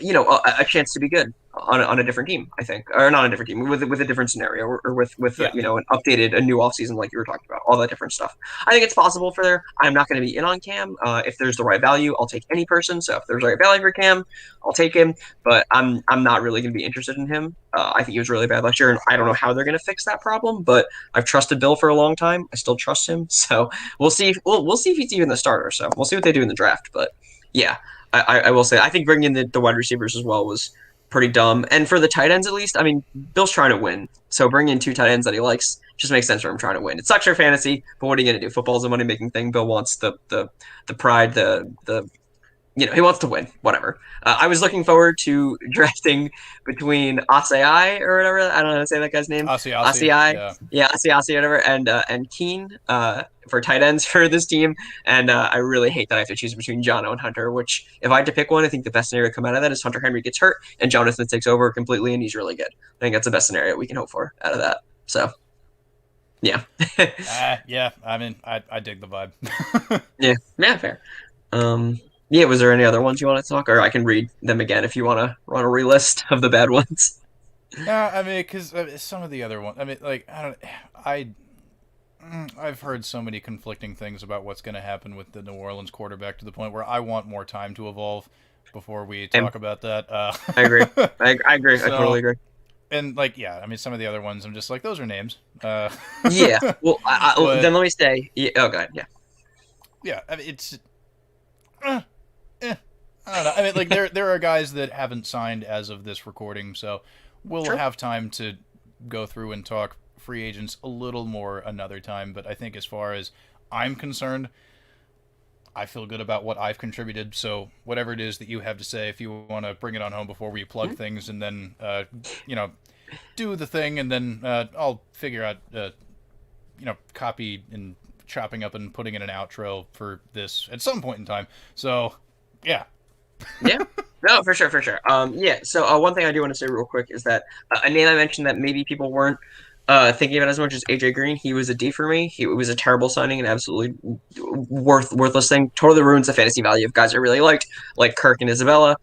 a chance to be good on a different team, I think, or not a different team with a different scenario, or with Yeah. a new offseason like you were talking about, all that different stuff. I think it's possible for there. I'm not going to be in on Cam. If there's the right value, I'll take any person. So if there's the right value for Cam, I'll take him. But I'm not really going to be interested in him. I think he was really bad last year, and I don't know how they're going to fix that problem. But I've trusted Bill for a long time. I still trust him. So we'll see. We'll see if he's even the starter. So we'll see what they do in the draft. But yeah. I will say I think bringing in the wide receivers as well was pretty dumb. And for the tight ends, at least, I mean, Bill's trying to win, so bringing in two tight ends that he likes just makes sense for him trying to win. It sucks for fantasy, but what are you going to do? Football's a money making thing. Bill wants the pride, the he wants to win. Whatever. I was looking forward to drafting between Asai or whatever. I don't know how to say that guy's name. Asi. Asai, Yeah. yeah, Asi, whatever, and Keen for tight ends for this team. And I really hate that I have to choose between Jono and Hunter. Which, if I had to pick one, I think the best scenario to come out of that is Hunter Henry gets hurt and Jonathan takes over completely, and he's really good. I think that's the best scenario we can hope for out of that. So, yeah, Yeah. I mean, I dig the vibe. yeah, fair. Yeah, was there any other ones you want to talk, or I can read them again if you want to run a relist of the bad ones. Yeah, I mean, because some of the other ones. I mean, like I don't. I've heard so many conflicting things about what's going to happen with the New Orleans quarterback to the point where I want more time to evolve before we And talk about that. I agree. I agree. I So, totally agree. and like, yeah, I mean, some of the other ones, I'm just like, those are names. Yeah. Well, But then let me say. Yeah, oh, God. Yeah. yeah, I mean, it's. Uh, eh, I don't know. I mean, like, there are guys that haven't signed as of this recording, so we'll Sure. have time to go through and talk free agents a little more another time. But I think as far as I'm concerned, I feel good about what I've contributed. So whatever it is that you have to say, if you want to bring it on home before we plug things, and then you know, do the thing, and then I'll figure out copy and chopping up and putting in an outro for this at some point in time. So yeah. Yeah. No, for sure, for sure. Yeah. So one thing I do want to say real quick is that a name I mentioned that maybe people weren't thinking about as much as AJ Green. He was a D for me. It was a terrible signing, an absolutely worthless thing. Totally ruins the fantasy value of guys I really liked, like Kirk and Isabella,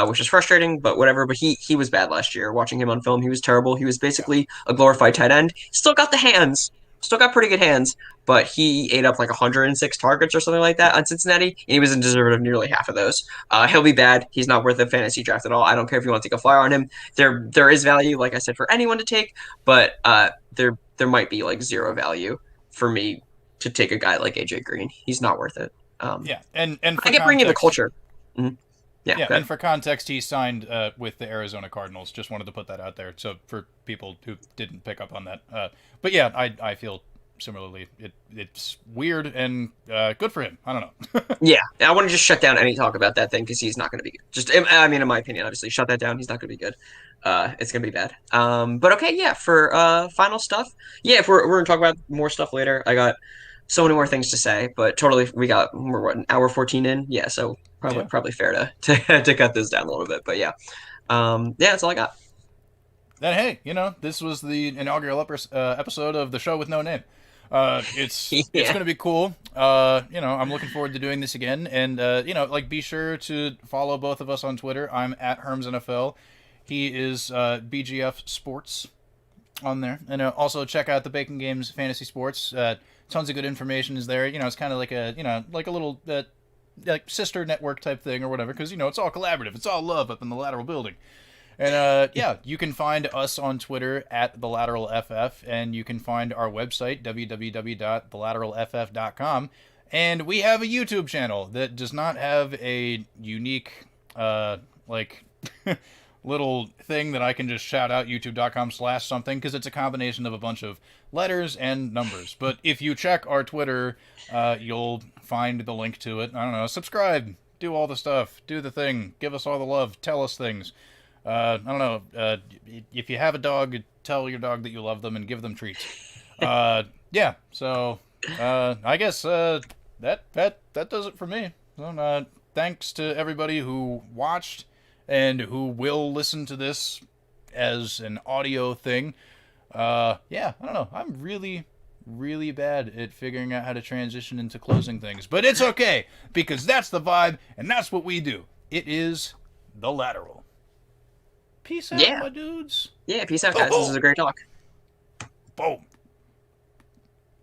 which is frustrating, but whatever. But he was bad last year. Watching him on film, he was terrible. He was Yeah. basically a glorified tight end. Still got the hands. Still got pretty good hands, but he ate up like 106 targets or something like that on Cincinnati, and he was deserving of nearly half of those. He'll be bad. He's not worth a fantasy draft at all. I don't care if you want to take a flyer on him. There is value, like I said, for anyone to take, but there might be like zero value for me to take a guy like AJ Green. He's not worth it. Yeah, and for I get bringing the context, culture. Mhm. Yeah, yeah, go and ahead. for context, he signed with the Arizona Cardinals. Just wanted to put that out there, so for people who didn't pick up on that. But yeah, I feel similarly. It's weird and good for him. I don't know. Yeah, I want to just shut down any talk about that thing because he's not going to be good. I mean, in my opinion, obviously, shut that down. He's not going to be good. It's going to be bad. But okay, yeah. For final stuff, yeah. If we're going to talk about more stuff later, I got so many more things to say. But totally, we're what, an hour 14 in. Yeah, so Yeah, probably fair to to cut this down a little bit. But yeah, yeah, that's all I got. then hey, this was the inaugural episode of the show with no name. It's Yeah. gonna be cool. I'm looking forward to doing this again, and like be sure to follow both of us on Twitter. I'm at Herms NFL. He is BGF Sports on there, and also check out the Bacon Games Fantasy Sports. Tons of good information is there. It's kind of like a little like sister network type thing or whatever, because it's all collaborative. It's all love up in the lateral building. And yeah, you can find us on Twitter at the Lateral FF, and you can find our website www.thelateralff.com. And we have a YouTube channel that does not have a unique like little thing that I can just shout out, youtube.com/something, because it's a combination of a bunch of letters and numbers. But if you check our Twitter, you'll find the link to it. I don't know, subscribe, do all the stuff, do the thing, give us all the love, tell us things. I don't know. If you have a dog, tell your dog that you love them and give them treats. Yeah. So I guess that does it for me. So, thanks to everybody who watched and who will listen to this as an audio thing. Yeah. I don't know. I'm really, really bad at figuring out how to transition into closing things, but it's okay because that's the vibe and that's what we do. It is the lateral. Peace out, Yeah. my dudes. Yeah. Peace out, guys. This was Oh, a great talk. boom.